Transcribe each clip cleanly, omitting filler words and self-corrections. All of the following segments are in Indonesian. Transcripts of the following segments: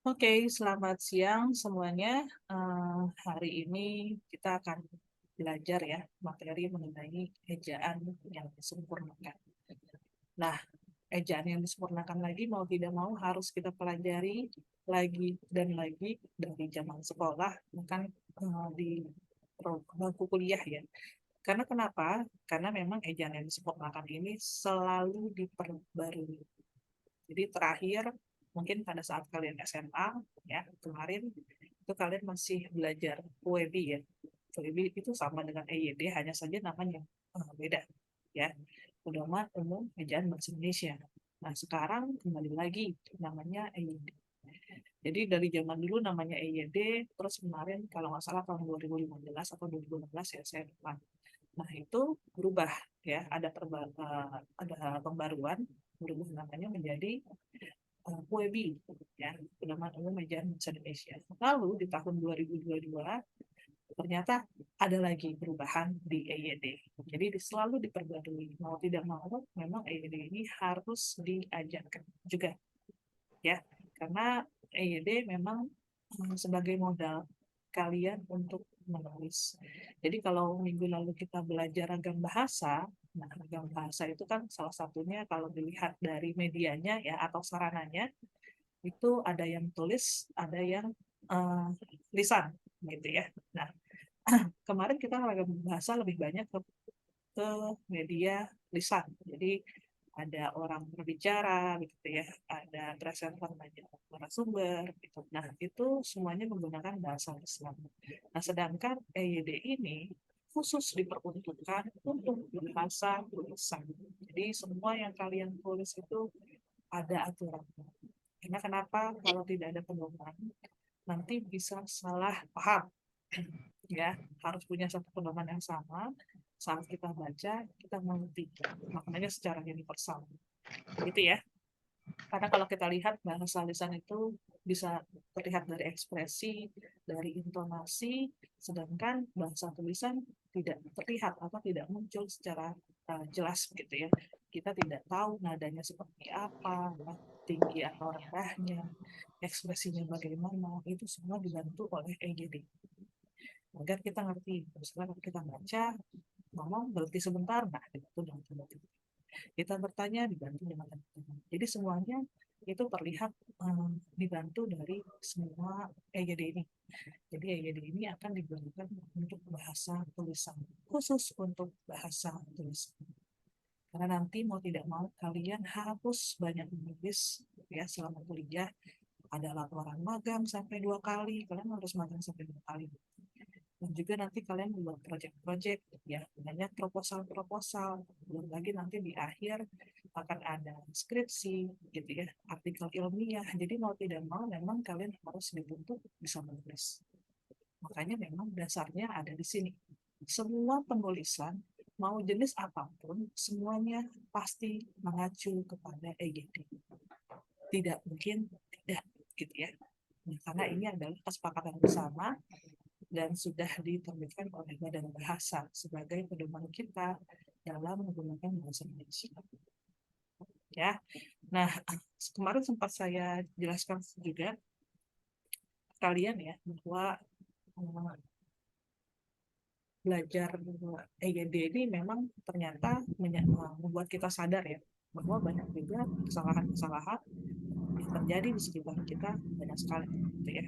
Oke, selamat siang semuanya. Hari ini kita akan belajar ya materi mengenai ejaan yang disempurnakan. Nah, ejaan yang disempurnakan lagi mau tidak mau harus kita pelajari lagi dan lagi dari zaman sekolah, bahkan di bangku kuliah ya. Karena kenapa? Karena memang ejaan yang disempurnakan ini selalu diperbarui. Jadi terakhir mungkin pada saat kalian SMA ya kemarin itu kalian masih belajar WEB ya. WEB itu sama dengan EYD hanya saja namanya beda ya. Pedoman Umum Ejaan Bahasa Indonesia. Nah sekarang kembali lagi namanya EYD. Jadi dari zaman dulu namanya EYD, terus kemarin kalau nggak salah tahun 2015 atau 2016 ya saya lupa. Nah itu berubah ya, ada pembaruan, berubah namanya menjadi WEB, ya, Pedoman Umum Ejaan Bahasa Indonesia. Lalu di tahun 2022 ternyata ada lagi perubahan di EYD. Jadi selalu diperbarui, mau tidak mau memang EYD ini harus diajarkan juga ya, karena EYD memang sebagai modal kalian untuk menulis. Jadi kalau minggu lalu kita belajar ragam bahasa, nah ragam bahasa itu kan salah satunya kalau dilihat dari medianya ya atau sarananya itu ada yang tulis, ada yang uh, lisan gitu ya. Nah, kemarin kita ragam bahasa lebih banyak ke media lisan. Jadi ada orang berbicara gitu ya, ada presenter banyak narasumber gitu. Nah, itu semuanya menggunakan bahasa lisan. Nah, sedangkan EYD ini khusus diperuntukkan untuk bahasa tulisan. Jadi semua yang kalian tulis itu ada aturannya. Karena kenapa? Kalau tidak ada pedoman, nanti bisa salah paham. Ya, harus punya satu pedoman yang sama. Saat kita baca, kita mengerti. Maknanya secara universal. Gitu ya. Karena kalau kita lihat bahasa lisan itu bisa terlihat dari ekspresi, dari intonasi, sedangkan bahasa tulisan tidak terlihat atau tidak muncul secara jelas gitu ya. Kita tidak tahu nadanya seperti apa, ya, tinggi atau rendahnya, ekspresinya bagaimana, itu semua dibantu oleh EGD. Agar kita ngerti, misalnya kalau kita baca, ngomong berhenti sebentar, nah itu dengan tanda-tanda kita bertanya dibantu dengan teman-teman. Jadi semuanya itu terlihat dibantu dari semua EYD ini. Jadi EYD ini akan digunakan untuk bahasa tulisan, khusus untuk bahasa tulisan. Karena nanti mau tidak mau kalian harus banyak menulis ya selama kuliah. Ada laporan magang sampai 2 kali, kalian harus magang sampai 2 kali. Dan juga nanti kalian buat project-project ya, banyak proposal-proposal, belum lagi nanti di akhir akan ada skripsi gitu ya, artikel ilmiah. Jadi mau tidak mau memang kalian harus dituntut bisa menulis. Makanya memang dasarnya ada di sini. Semua penulisan mau jenis apapun semuanya pasti mengacu kepada EGD. Tidak mungkin tidak gitu ya. Nah, karena ini adalah kesepakatan bersama dan sudah diterbitkan oleh Badan Bahasa sebagai pedoman kita dalam menggunakan bahasa Indonesia. Ya, nah kemarin sempat saya jelaskan juga kalian ya bahwa belajar EYD ini memang ternyata membuat kita sadar ya bahwa banyak juga kesalahan-kesalahan yang terjadi di sekitar kita banyak sekali gitu ya.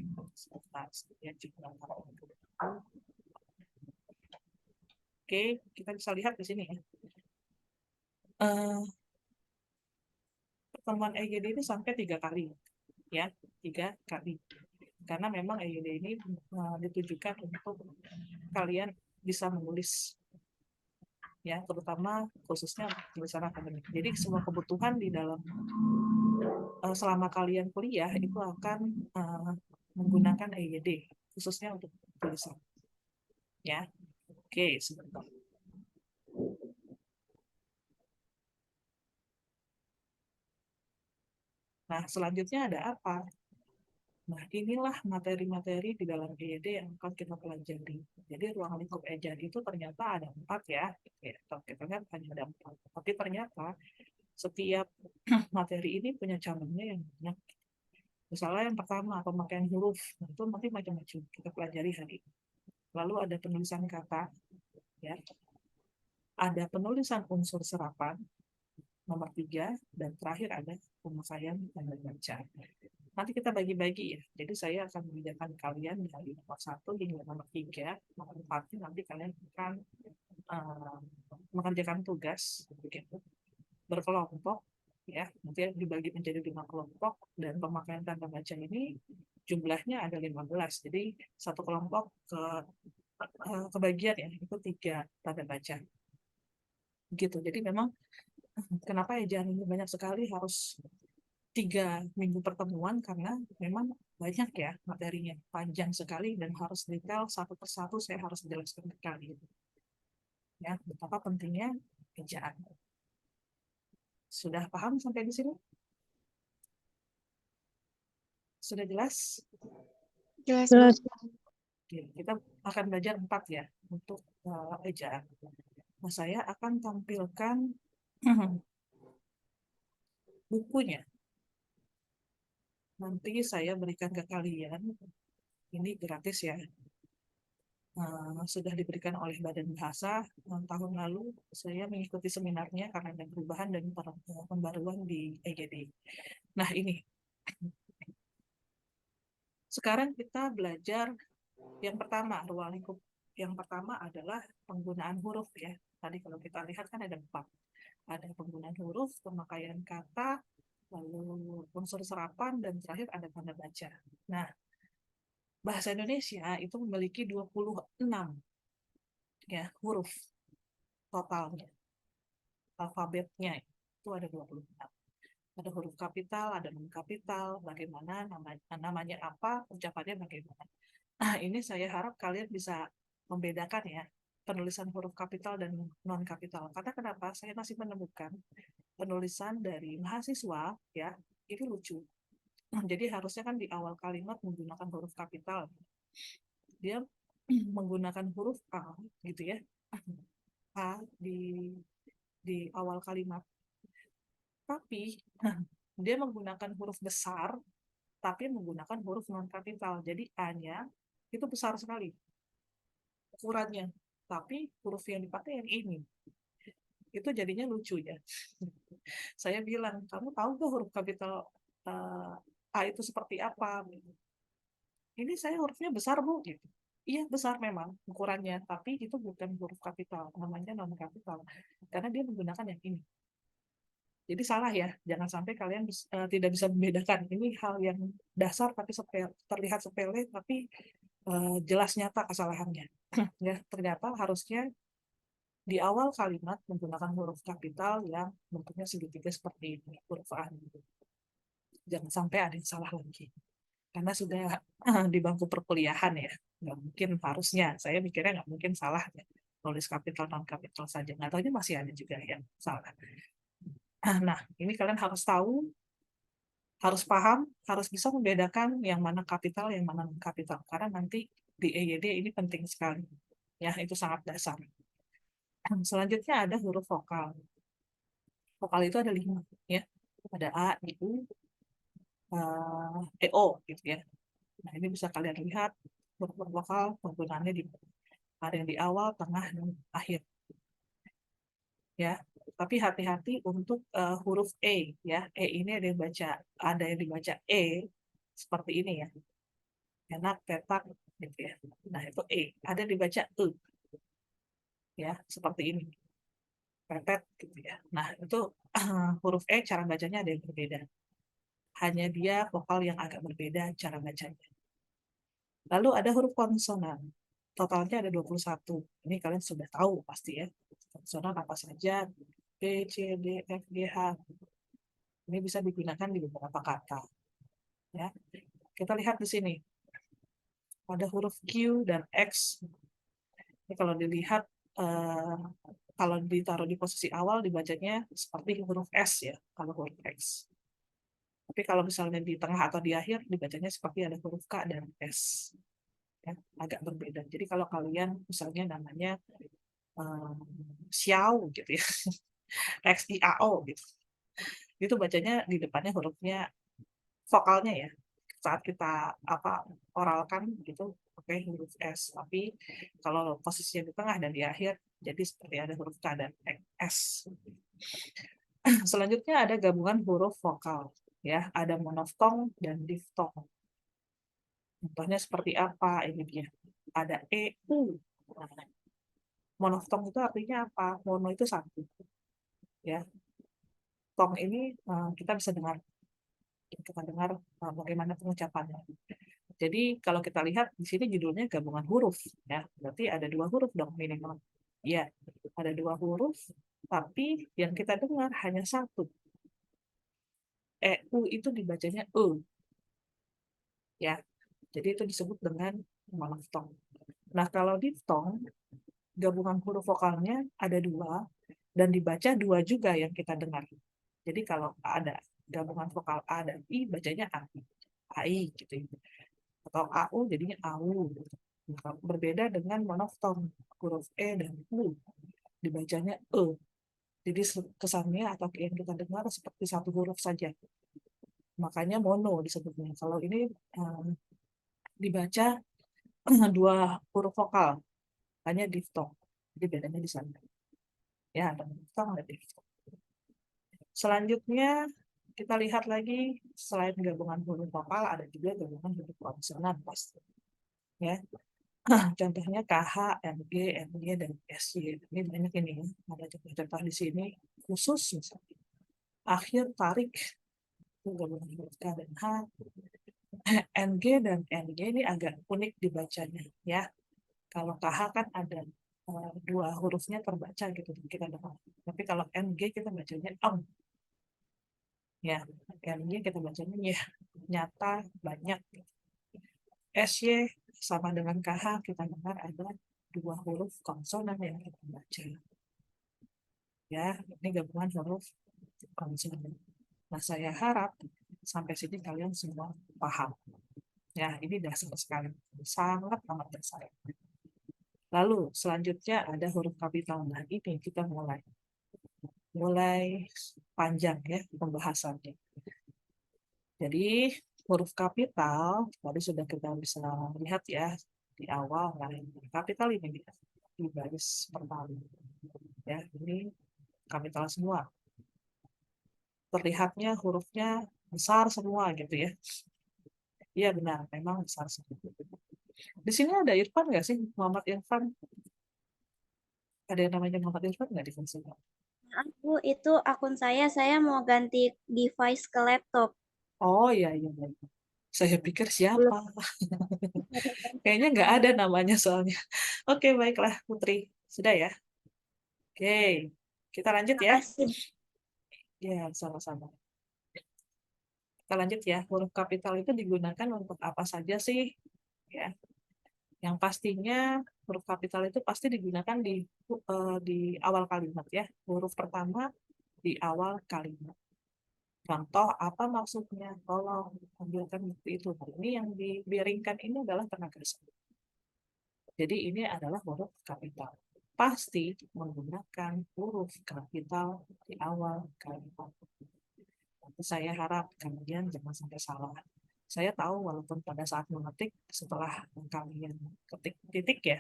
Ya, juga. Oke, kita bisa lihat di sini ya. Pertemuan EYD ini sampai 3 kali ya, 3 kali. Karena memang EYD ini ditujukan untuk kalian bisa menulis ya, terutama khususnya tulisan akademik. Jadi semua kebutuhan di dalam selama kalian kuliah itu akan menggunakan EYD khususnya untuk tulisan ya. Oke, sebentar. Nah, selanjutnya ada apa? Nah, inilah materi-materi di dalam EYD yang akan kita pelajari. Jadi, ruang lingkup ejaan itu ternyata ada 4 ya. Kalau kita lihat hanya ada 4. Tapi ternyata setiap materi ini punya cabangnya yang banyak. Misalnya yang pertama, pemakaian huruf. Nah, itu nanti macam-macam kita pelajari hari ini. Lalu ada penulisan kata, ya. Ada penulisan unsur serapan, nomor 3, dan terakhir ada pemakaian tanda baca. Nanti kita bagi-bagi ya. Jadi saya akan mengajarkan kalian dari nomor 1 hingga nomor 3. Nomor 4 nanti kalian akan mengerjakan tugas begitu berkelompok ya. Nanti dibagi menjadi 5 kelompok dan pemakaian tanda baca ini jumlahnya ada 15. Jadi satu kelompok kebagian ya itu 3 tanda baca. Gitu. Jadi memang kenapa ejaan ini banyak sekali harus 3 minggu pertemuan karena memang banyak ya materinya, panjang sekali dan harus detail satu persatu saya harus jelaskan ke kalian. Ya, betapa pentingnya ejaan. Sudah paham sampai di sini? Sudah jelas? Jelas. Oke, kita akan belajar 4 ya untuk ejaan. Nah, saya akan tampilkan bukunya. Nanti saya berikan ke kalian. Ini gratis ya. Sudah diberikan oleh Badan Bahasa tahun lalu. Saya mengikuti seminarnya karena ada perubahan dan pembaruan di EGD. Nah, ini. Sekarang kita belajar yang pertama, ruang lingkup. Yang pertama adalah penggunaan huruf ya. Tadi kalau kita lihat kan ada 4. Ada penggunaan huruf, pemakaian kata, lalu unsur serapan, dan terakhir ada tanda baca. Nah, bahasa Indonesia itu memiliki 26 ya huruf totalnya. Alfabetnya itu ada 26. Ada huruf kapital, ada non kapital, bagaimana namanya apa, ucapannya bagaimana. Nah, ini saya harap kalian bisa membedakan ya penulisan huruf kapital dan non kapital. Karena kenapa? Saya masih menemukan penulisan dari mahasiswa ya ini lucu. Jadi harusnya kan di awal kalimat menggunakan huruf kapital. Dia menggunakan huruf A gitu ya. A di awal kalimat. Tapi dia menggunakan huruf besar tapi menggunakan huruf non kapital. Jadi A-nya itu besar sekali ukurannya. Tapi huruf yang dipakai yang ini. Itu jadinya lucu ya. Saya bilang, kamu tahu gak huruf kapital A itu seperti apa? Ini saya hurufnya besar, Bu. Gitu. Iya, besar memang ukurannya. Tapi itu bukan huruf kapital. Namanya non kapital. Karena dia menggunakan yang ini. Jadi salah ya, jangan sampai kalian tidak bisa membedakan. Ini hal yang dasar tapi terlihat sepele, tapi jelas nyata kesalahannya. Ya, ternyata harusnya di awal kalimat menggunakan huruf kapital yang bentuknya segitiga seperti ini, huruf A. Jangan sampai ada yang salah lagi. Karena sudah di bangku perkuliahan ya, nggak mungkin harusnya. Saya mikirnya nggak mungkin salah ya. Tulis kapital non kapital saja. Nggak tahunya masih ada juga yang salah. Nah, ini kalian harus tahu, harus paham, harus bisa membedakan yang mana kapital, yang mana non kapital. Karena nanti di EYD ini penting sekali. Ya, itu sangat dasar. Selanjutnya ada huruf vokal. Vokal itu ada 5 ya. Ada A, I, U, EO gitu ya. Nah, ini bisa kalian lihat huruf vokal penggunaannya di ada yang di awal, tengah, dan akhir. Ya, tapi hati-hati untuk huruf E ya. E ini ada yang dibaca E seperti ini ya. Enak, petak gitu ya. Nah, itu E. Ada dibaca E ya, seperti ini. Pepet gitu ya. Nah, itu huruf E cara bacanya ada yang berbeda. Hanya dia vokal yang agak berbeda cara bacanya. Lalu ada huruf konsonan. Totalnya ada 21. Ini kalian sudah tahu pasti ya. Konsonan apa saja? B, C, D, F, G, H. Ini bisa digunakan di beberapa kata. Ya. Kita lihat di sini. Ada huruf Q dan X. Ini kalau dilihat, kalau ditaruh di posisi awal, dibacanya seperti huruf S ya, kalau huruf X. Tapi kalau misalnya di tengah atau di akhir, dibacanya seperti ada huruf K dan S. Ya, agak berbeda. Jadi kalau kalian misalnya namanya Xiao gitu ya, XIAO gitu. Itu bacanya di depannya hurufnya vokalnya ya. saat kita oralkan gitu pakai huruf S. Tapi kalau posisinya di tengah dan di akhir, jadi seperti ada huruf K dan S. Selanjutnya ada gabungan huruf vokal, ya, ada monoftong dan diftong. Contohnya seperti apa? Ini dia. Ada E, U. Nah, monoftong itu artinya apa? Mono itu satu, ya. Tong ini kita bisa dengar, bagaimana pengucapannya. Jadi kalau kita lihat di sini judulnya gabungan huruf, ya, berarti ada 2 huruf dong minimal. Ya, ada 2 huruf, tapi yang kita dengar hanya satu. EU itu dibacanya E, ya. Jadi itu disebut dengan monoftong. Nah, kalau diftong, gabungan huruf vokalnya ada 2 dan dibaca 2 juga yang kita dengar. Jadi kalau ada gabungan vokal A dan I, bacanya AI, AI gitu ya. Atau AU jadinya AU. Berbeda dengan monoftong, huruf E dan U dibacanya E. Jadi kesannya atau yang kita dengar seperti satu huruf saja. Makanya mono disebutnya. Kalau ini dibaca 2 huruf vokal, hanya diftong. Jadi bedanya di sana. Ya, ada diftong, ada diftong. Selanjutnya kita lihat lagi, selain gabungan huruf vokal, ada juga gabungan huruf konsonan pasti. Ya, contohnya KH, MG, MG, dan SY. Ini banyak ini ya. Ada contoh-contoh di sini khusus misalnya. Akhir tarik gabungan huruf K dan H. NG dan NG ini agak unik dibacanya ya. Kalau KH kan ada 2 hurufnya terbaca gitu kita dengar. Tapi kalau NG kita bacanya om. Ya, NG kita bacanya ya, nyata banyak. SY sama dengan KH kita dengar ada 2 huruf konsonan yang kita baca. Ya, ini gabungan huruf konsonan. Nah, saya harap sampai sini kalian semua paham. Ya, ini dasar sekali. Sangat amat dasar. Lalu, selanjutnya ada huruf kapital. Nah, ini kita mulai panjang ya pembahasannya. Jadi, huruf kapital, tadi sudah kita bisa lihat ya di awal. Nah, kapital ini di baris pertama. Ya, ini kapital semua. Terlihatnya hurufnya besar semua gitu ya. Iya benar, memang besar semua. Di sini ada Irfan nggak sih? Muhammad Irfan? Ada yang namanya Muhammad Irfan nggak di sini? Aku itu akun saya mau ganti device ke laptop. Oh iya, iya, iya. Saya pikir siapa? Belum Kayaknya nggak ada. ada namanya soalnya. Oke, baiklah Putri. Sudah ya? Oke, kita lanjut ya. Makasih. Ya, sama-sama. Kita lanjut ya. Huruf kapital itu digunakan untuk apa saja sih? Ya, yang pastinya huruf kapital itu pasti digunakan di awal kalimat ya. Huruf pertama di awal kalimat. Contoh apa maksudnya? Tolong ambilkan bukti itu. Nah, ini yang dibiaringkan ini adalah tenaga semu. Jadi ini adalah huruf kapital. Pasti menggunakan huruf kapital di awal kalimat. Tapi saya harap kalian jangan sampai salah. Saya tahu walaupun pada saat mengetik setelah kalian ketik titik ya,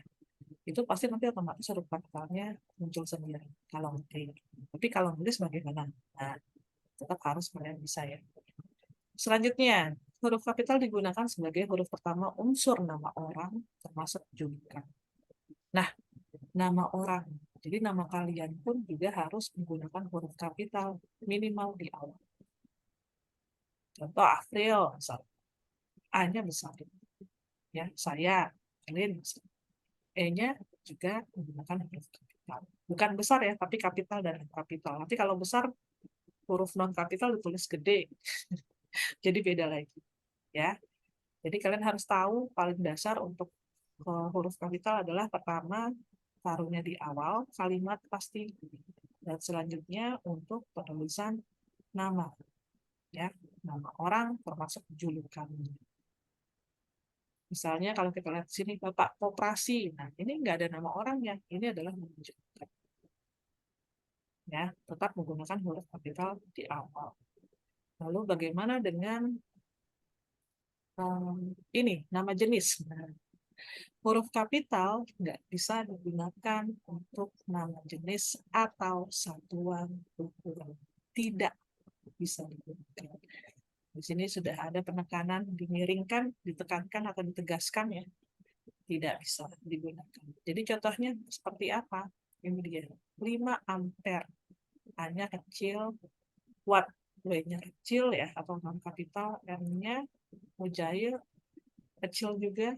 itu pasti nanti otomatis huruf kapitalnya muncul sendiri kalau ngetik. Tapi kalau nulis bagaimana? Nah, tetap harus kalian bisa ya. Selanjutnya, huruf kapital digunakan sebagai huruf pertama unsur nama orang, termasuk julukan. Nah, nama orang. Jadi nama kalian pun juga harus menggunakan huruf kapital minimal di awal. Contoh Afril, A-nya besar. Ya, saya, kalian besar. E-nya juga menggunakan huruf kapital. Bukan besar ya, tapi kapital dan kapital. Nanti kalau besar, huruf non kapital ditulis gede. Jadi beda lagi. Ya, jadi kalian harus tahu paling dasar untuk huruf kapital adalah pertama taruhnya di awal kalimat pasti dan selanjutnya untuk penulisan nama ya nama orang termasuk julukan. Misalnya kalau kita lihat di sini Bapak Koperasi, nah ini nggak ada nama orangnya, ini adalah menunjukkan ya tetap menggunakan huruf kapital di awal. Lalu bagaimana dengan ini nama jenis. Nah, huruf kapital nggak bisa digunakan untuk nama jenis atau satuan ukuran. Tidak bisa digunakan. Di sini sudah ada penekanan, dimiringkan, ditekankan atau ditegaskan ya. Tidak bisa digunakan. Jadi contohnya seperti apa? Ini dia. 5 ampere. A-nya kecil, watt. W-nya kecil ya, atau non kapital. M-nya mujair, kecil juga.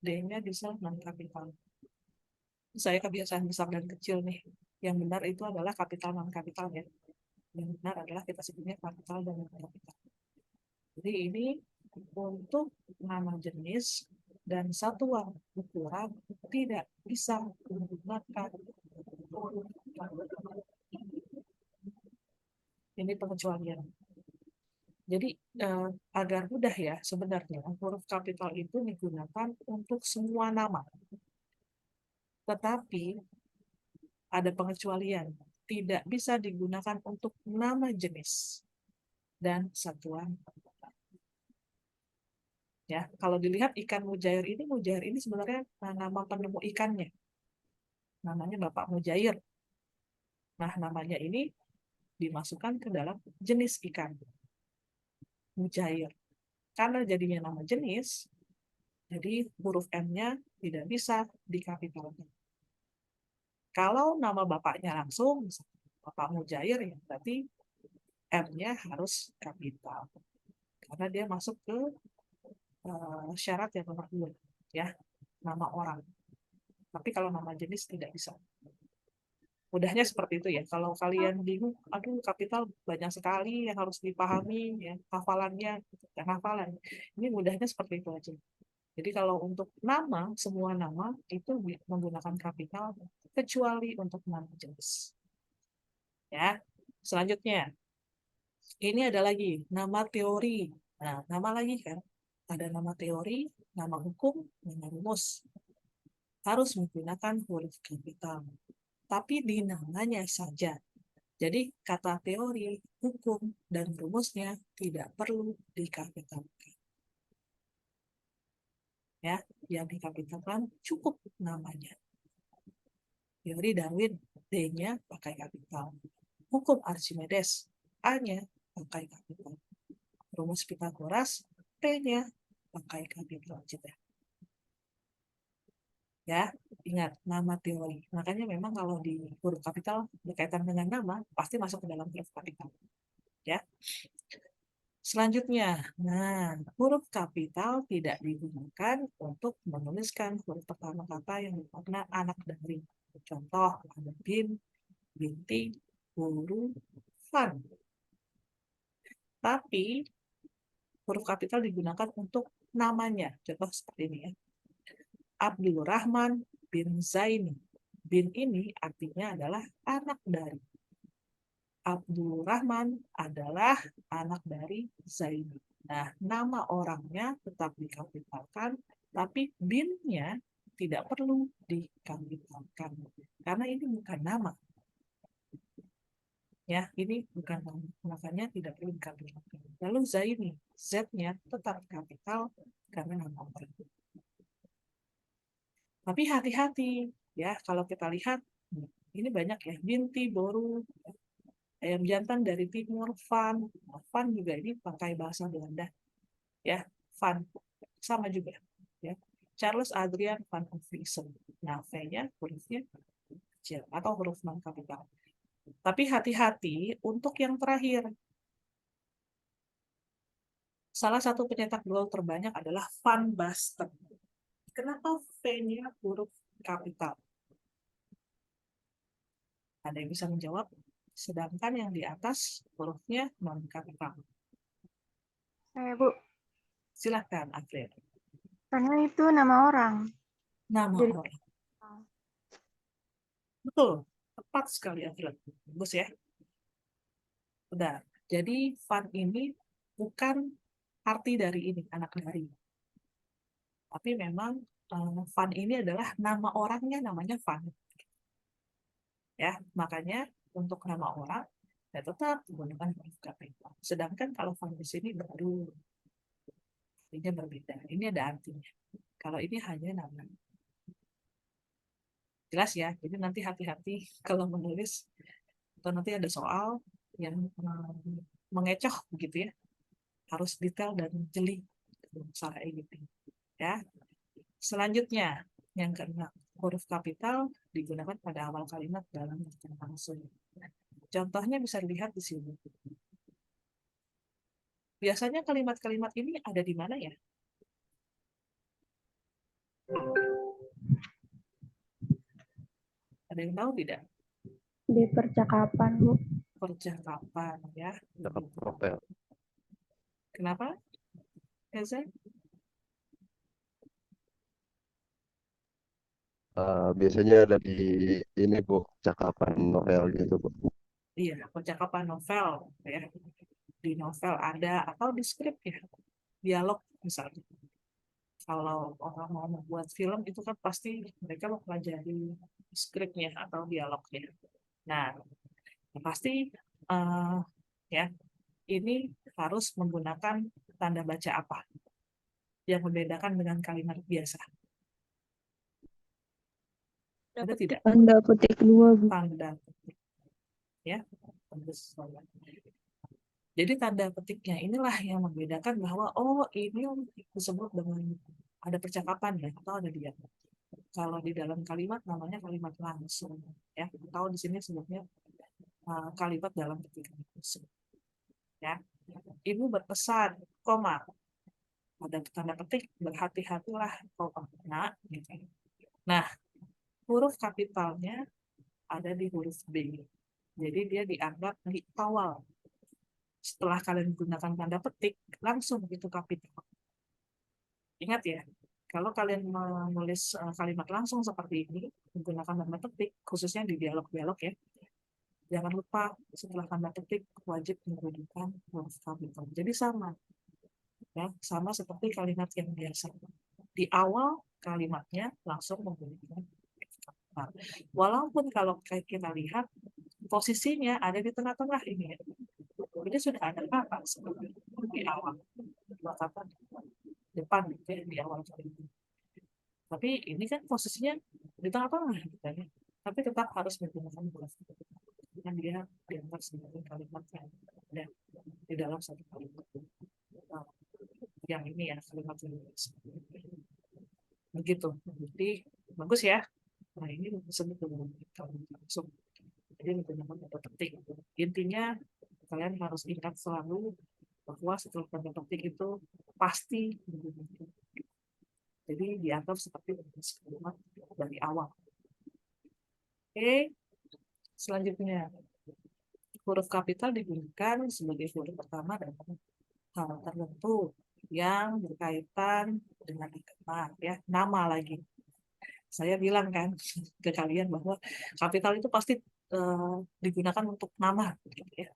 D-nya bisa non kapital. Saya kebiasaan besar dan kecil nih. Yang benar itu adalah kapital non kapital ya. Yang benar adalah kita sebutnya kapital dan non kapital. Jadi ini untuk nama jenis dan satuan ukuran tidak bisa menggunakan ini pengecualian. Jadi agar mudah ya sebenarnya huruf kapital itu digunakan untuk semua nama. Tetapi ada pengecualian, tidak bisa digunakan untuk nama jenis dan satuan ukuran. Ya, kalau dilihat ikan mujair ini sebenarnya nama penemu ikannya. Namanya Bapak Mujair. Nah, namanya ini dimasukkan ke dalam jenis ikan. Mujair. Karena jadinya nama jenis, jadi huruf M-nya tidak bisa dikapitalkan. Kalau nama bapaknya langsung, Bapak Mujair, ya berarti M-nya harus kapital. Karena dia masuk ke syarat yang nomor 2, ya, nama orang. Tapi kalau nama jenis tidak bisa. Mudahnya seperti itu ya. Kalau kalian bingung, aduh kapital banyak sekali yang harus dipahami, ya, hafalannya, dan hafalan. Ini mudahnya seperti itu aja. Jadi kalau untuk nama, semua nama itu menggunakan kapital, kecuali untuk nama jenis. Ya, selanjutnya, ini ada lagi nama teori. Nah, nama lagi kan, ada nama teori, nama hukum, nama rumus. Harus menggunakan huruf kapital. Tapi di namanya saja. Jadi kata teori, hukum, dan rumusnya tidak perlu dikapitalkan. Ya, yang dikapitalkan cukup namanya. Teori Darwin, D-nya pakai kapital. Hukum Archimedes, A-nya pakai kapital. Rumus Pythagoras, P-nya pakai kapital juga. Ya, ingat nama teori. Makanya memang kalau di huruf kapital berkaitan dengan nama pasti masuk ke dalam huruf kapital. Ya. Selanjutnya, nah, huruf kapital tidak digunakan untuk menuliskan huruf pertama kata yang bermakna anak dari. Contoh, ada bin, binti, guru, fan. Tapi huruf kapital digunakan untuk namanya. Contoh seperti ini ya. Abdul Rahman bin Zaini. Bin ini artinya adalah anak dari. Abdul Rahman adalah anak dari Zaini. Nah, nama orangnya tetap dikapitalkan, tapi bin-nya tidak perlu dikapitalkan. Karena ini bukan nama. Ya, ini bukan nama. Makanya tidak perlu dikapitalkan. Lalu Zaini, Z-nya tetap kapital karena nama orang. Tapi hati-hati ya, kalau kita lihat ini banyak ya, binti, boru, ayam jantan dari timur, Van. Nah, Van juga ini pakai bahasa Belanda. Ya, Van sama juga. Ya. Charles Adrian van Vliesen. Nah, V-nya hurufnya kecil atau huruf non kapital. Tapi hati-hati untuk yang terakhir. Salah satu pencetak gol terbanyak adalah Van Basten. Kenapa V-nya huruf kapital? Ada yang bisa menjawab? Sedangkan yang di atas hurufnya non kapital. Saya, Bu. Silahkan, April. Karena itu nama orang. Nama Jadi, orang. Betul, tepat sekali, April. Bagus ya. Benar. Jadi, Van ini bukan arti dari ini, anak dari. Tapi memang Van ini adalah nama orangnya, namanya Van. Ya, makanya untuk nama orang, ya tetap menggunakan huruf kapital. Sedangkan kalau Van di sini baru Artinya berbeda. Ini ada artinya. Kalau ini hanya nama. Jelas ya. Jadi nanti hati-hati kalau menulis atau nanti ada soal yang mengecoh begitu ya. Harus detail dan jeli masalah gitu ya. Selanjutnya yang keenam, huruf kapital digunakan pada awal kalimat dalam langsung. Contohnya bisa dilihat di sini. Biasanya kalimat-kalimat ini ada di mana ya? Ada yang tahu tidak? Di percakapan, Bu. Percakapan ya. Cakap novel. Kenapa? Reza? Biasanya ada di ini Bu, cakapan novel gitu Bu. Iya, percakapan novel ya. Di novel ada atau di skrip ya. Dialog misalnya. Kalau orang mau membuat film itu kan pasti mereka mempelajari skripnya atau dialognya. Nah, pasti ya ini harus menggunakan tanda baca apa yang membedakan dengan kalimat biasa. Ada tidak? Tanda petik 2, Bu. Tanda petik. Ya. Jadi tanda petiknya inilah yang membedakan bahwa oh ini disebut dengan ada percakapan ya atau ada dialog. Kalau di dalam kalimat namanya kalimat langsung ya. Atau di sini sebutnya kalimat dalam petikan ya. Ibu berpesan, koma, ada tanda petik berhati-hatilah koma. Gitu. Nah, huruf kapitalnya ada di huruf B. Jadi dia dianggap di awal. Setelah kalian gunakan tanda petik, langsung itu kapital. Ingat ya, kalau kalian menulis kalimat langsung seperti ini, menggunakan tanda petik, khususnya di dialog-dialog ya, jangan lupa setelah tanda petik wajib menggunakan huruf kapital. Jadi sama, ya, sama seperti kalimat yang biasa. Di awal kalimatnya langsung menggunakan kapital. Walaupun kalau kita lihat posisinya ada di tengah-tengah ini ya. Ini sudah ada kata sebenarnya di awal. Dua kata depan gitu ya, di awal kalimat. Tapi ini kan posisinya di tengah-tengah gitu ya. Tapi tetap harus menggunakan huruf dengan dia dianggap sebagai kalimat yang ada di dalam satu kalimat. Yang ini ya kalimat yang begitu. Jadi bagus ya. Nah ini disebut dengan kalimat langsung. Jadi menggunakan kata petik. Intinya kalian harus ingat selalu bahwa setelah tanda petik itu pasti digunakan. Jadi dianggap seperti kalimat dari awal. Oke, selanjutnya huruf kapital digunakan sebagai huruf pertama dalam hal tertentu yang berkaitan dengan agama, ya nama lagi. Saya bilang kan ke kalian bahwa kapital itu pasti digunakan untuk nama, gitu ya.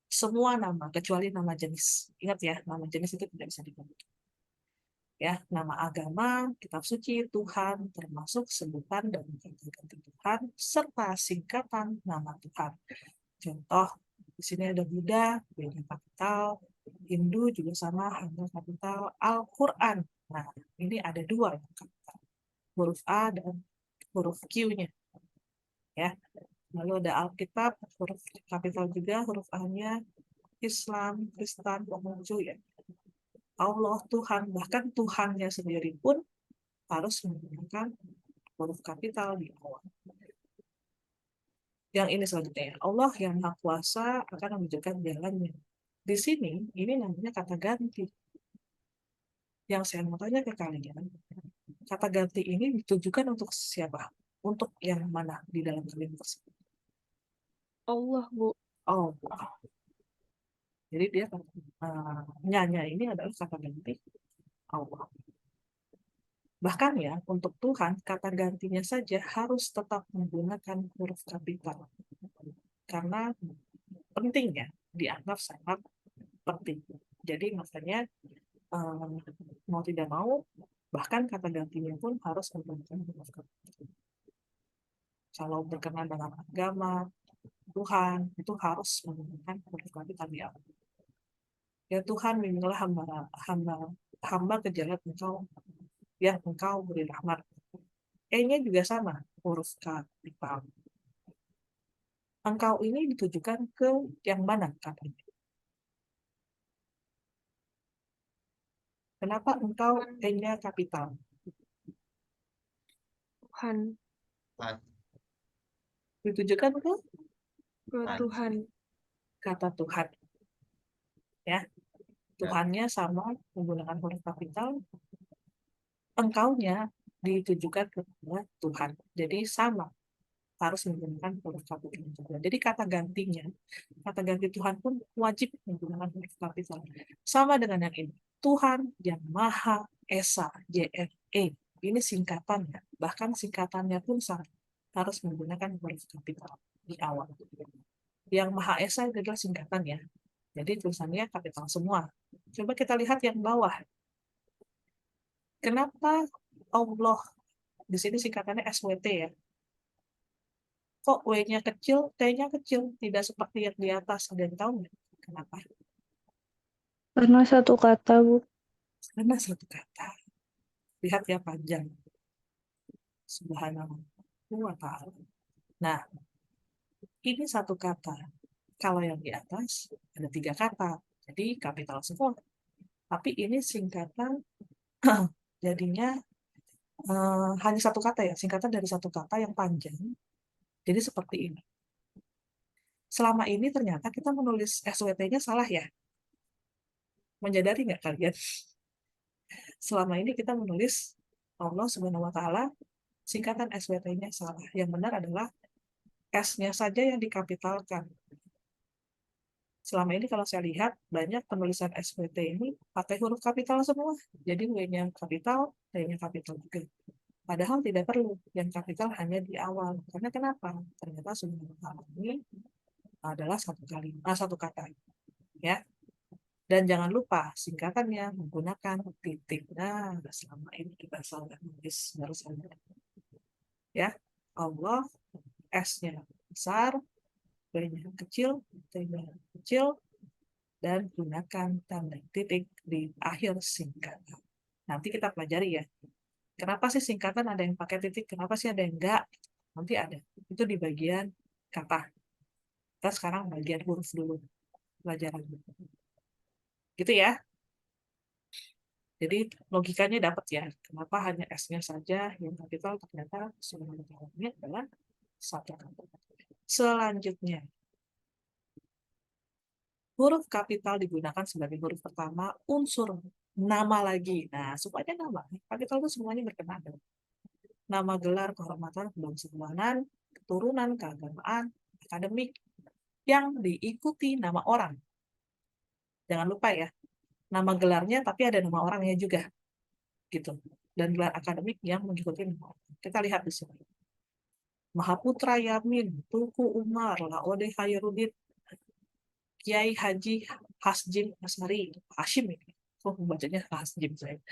Semua nama kecuali nama jenis. Ingat ya, nama jenis itu tidak bisa digunakan. Ya, nama agama, kitab suci, Tuhan, termasuk sebutan dan ganti Tuhan, serta singkatan nama Tuhan. Contoh, di sini ada Buddha, dengan kapital, Hindu juga sama, hanya kapital, Al-Quran. Nah, ini ada dua kapital, huruf A dan huruf Q-nya. Ya, lalu ada Alkitab, huruf kapital juga, huruf A-nya, Islam, Kristen, Konghucu ya. Allah, Tuhan, bahkan Tuhannya sendiri pun harus menggunakan huruf kapital di awal. Yang ini selanjutnya, Allah yang Maha Kuasa akan menunjukkan jalannya. Di sini, ini namanya kata ganti. Yang saya mau tanya ke kalian, kata ganti ini ditujukan untuk siapa? Untuk yang mana di dalam kalimat tersebut? Allah, Bu. Oh, jadi dia nyanya ini adalah kata ganti Allah. Bahkan ya, untuk Tuhan, kata gantinya saja harus tetap menggunakan huruf kapital. Karena penting ya, dianggap sangat penting. Jadi makanya mau tidak mau, bahkan kata gantinya pun harus menggunakan huruf kapital. Kalau berkenaan dengan agama, Tuhan, itu harus menggunakan huruf kapital di awal. Ya Tuhan, bimbinglah hamba hamba ke jalan engkau yang engkau beri rahmat. E-nya juga sama, huruf kapital. Engkau ini ditujukan ke yang mana katanya? Kenapa engkau E-nya kapital? Tuhan, Ditujukan ke Tuhan, kata Tuhan. Ya, Tuhannya sama menggunakan huruf kapital, engkaunya ditujukan kepada Tuhan. Jadi sama, harus menggunakan huruf kapital juga. Jadi kata ganti Tuhan pun wajib menggunakan huruf kapital. Sama dengan yang ini. Tuhan yang Maha Esa, JFE. Ini singkatannya. Bahkan singkatannya pun sama. Harus menggunakan huruf kapital di awal. Yang Maha Esa adalah singkatannya. Jadi tulisannya kapital semua. Coba kita lihat yang bawah. Kenapa Allah, di sini singkatannya SWT ya. Kok W-nya kecil, T-nya kecil, tidak seperti yang di atas. Ada yang tahu nggak? Kenapa? karena satu kata, Bu. Karena satu kata. Lihat ya panjang. Subhanahu wa ta'ala. Nah, ini satu kata. Kalau yang di atas ada 3 kata. Jadi kapital semua. Tapi ini singkatan jadinya hanya satu kata ya. Singkatan dari satu kata yang panjang. Jadi seperti ini. Selama ini ternyata kita menulis SWT-nya salah ya. Menyadari nggak kalian? Selama ini kita menulis Allah Subhanahu wa Ta'ala, singkatan SWT-nya salah. Yang benar adalah S-nya saja yang dikapitalkan. Selama ini kalau saya lihat, banyak penulisan SWT ini pakai huruf kapital semua. Jadi W-nya kapital, T-nya kapital juga. Padahal tidak perlu. Yang kapital hanya di awal. Karena kenapa? Ternyata Subhanahu wa Ta'ala ini adalah satu kata. Ya. Dan jangan lupa singkatannya menggunakan titik. Nah, selama ini kita salah nulis baru saja. Ya, Allah S-nya besar, B-nya kecil, T-nya kecil, dan gunakan tanda titik di akhir singkatan. Nanti kita pelajari ya. Kenapa sih singkatan ada yang pakai titik, kenapa sih ada yang enggak? Nanti ada. Itu di bagian kata. Kita sekarang bagian huruf dulu. Pelajaran. Gitu ya. Jadi logikanya dapat ya. Kenapa hanya S-nya saja yang kapital, ternyata sebenarnya adalah satu kata. Selanjutnya, huruf kapital digunakan sebagai huruf pertama unsur nama lagi. Nah, supaya nama, kapital itu semuanya berkenaan. Nama gelar, kehormatan, kebangsawanan, keturunan, keagamaan, akademik, yang diikuti nama orang. Jangan lupa ya, nama gelarnya tapi ada nama orangnya juga. Gitu. Dan gelar akademik yang mengikuti nama orang. Kita lihat di sini. Mahaputra Yamin, Tuku Umar, Laode Hairudin, Kiai Haji Hasjim Asmari, Hashim ini. Oh, bacanya Hasjim saya.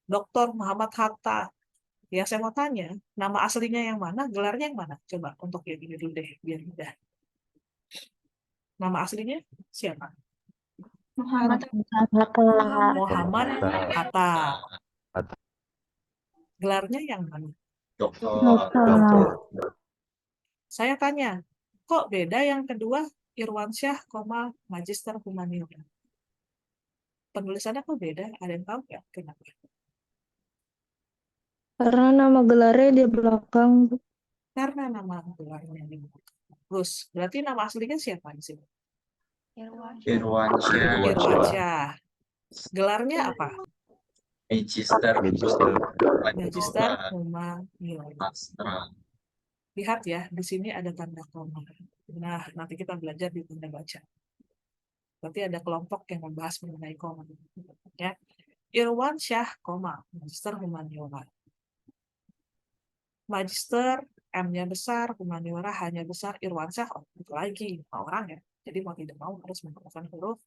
Dr. Muhammad Hatta. Ya, saya mau tanya, nama aslinya yang mana, gelarnya yang mana? Coba untuk yang ini dulu deh, biar mudah. Nama aslinya siapa? Muhammad Muhammad Hatta. Gelarnya yang mana? Dokter. Saya tanya, kok beda yang kedua Irwansyah, Magister Humaniora? Penulisannya kok beda? Ada yang tahu nggak kenapa? Karena nama gelarnya di belakang, Bu. Karena nama gelarnya di belakang. Terus, berarti nama aslinya siapa di sini? Irwansyah. Gelarnya apa? Magister Humaniora. Lihat ya, di sini ada tanda koma. Nah, nanti kita belajar di tanda baca. Berarti ada kelompok yang membahas mengenai koma. Ya. Irwansyah, Magister Humaniora. Magister, M-nya besar, Humaniora hanya besar, Irwansyah, itu lagi, orang ya. Jadi mau tidak mau harus menggunakan huruf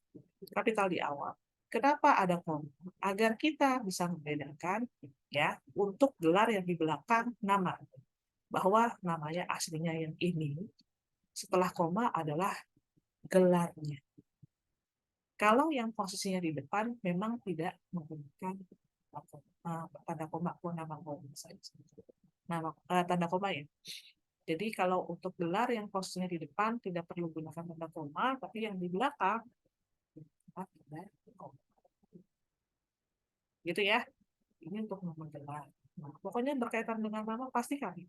kapital di awal. Kenapa ada koma? Agar kita bisa membedakan ya untuk gelar yang di belakang nama. Bahwa namanya aslinya yang ini, setelah koma adalah gelarnya. Kalau yang posisinya di depan memang tidak menggunakan tanda koma pun nama koma saja. Tanda koma ya. Jadi kalau untuk gelar yang posisinya di depan tidak perlu gunakan tanda koma, tapi yang di belakang tanda koma. Gitu ya. Ini untuk nama gelar. Nah, pokoknya berkaitan dengan nama pasti kali.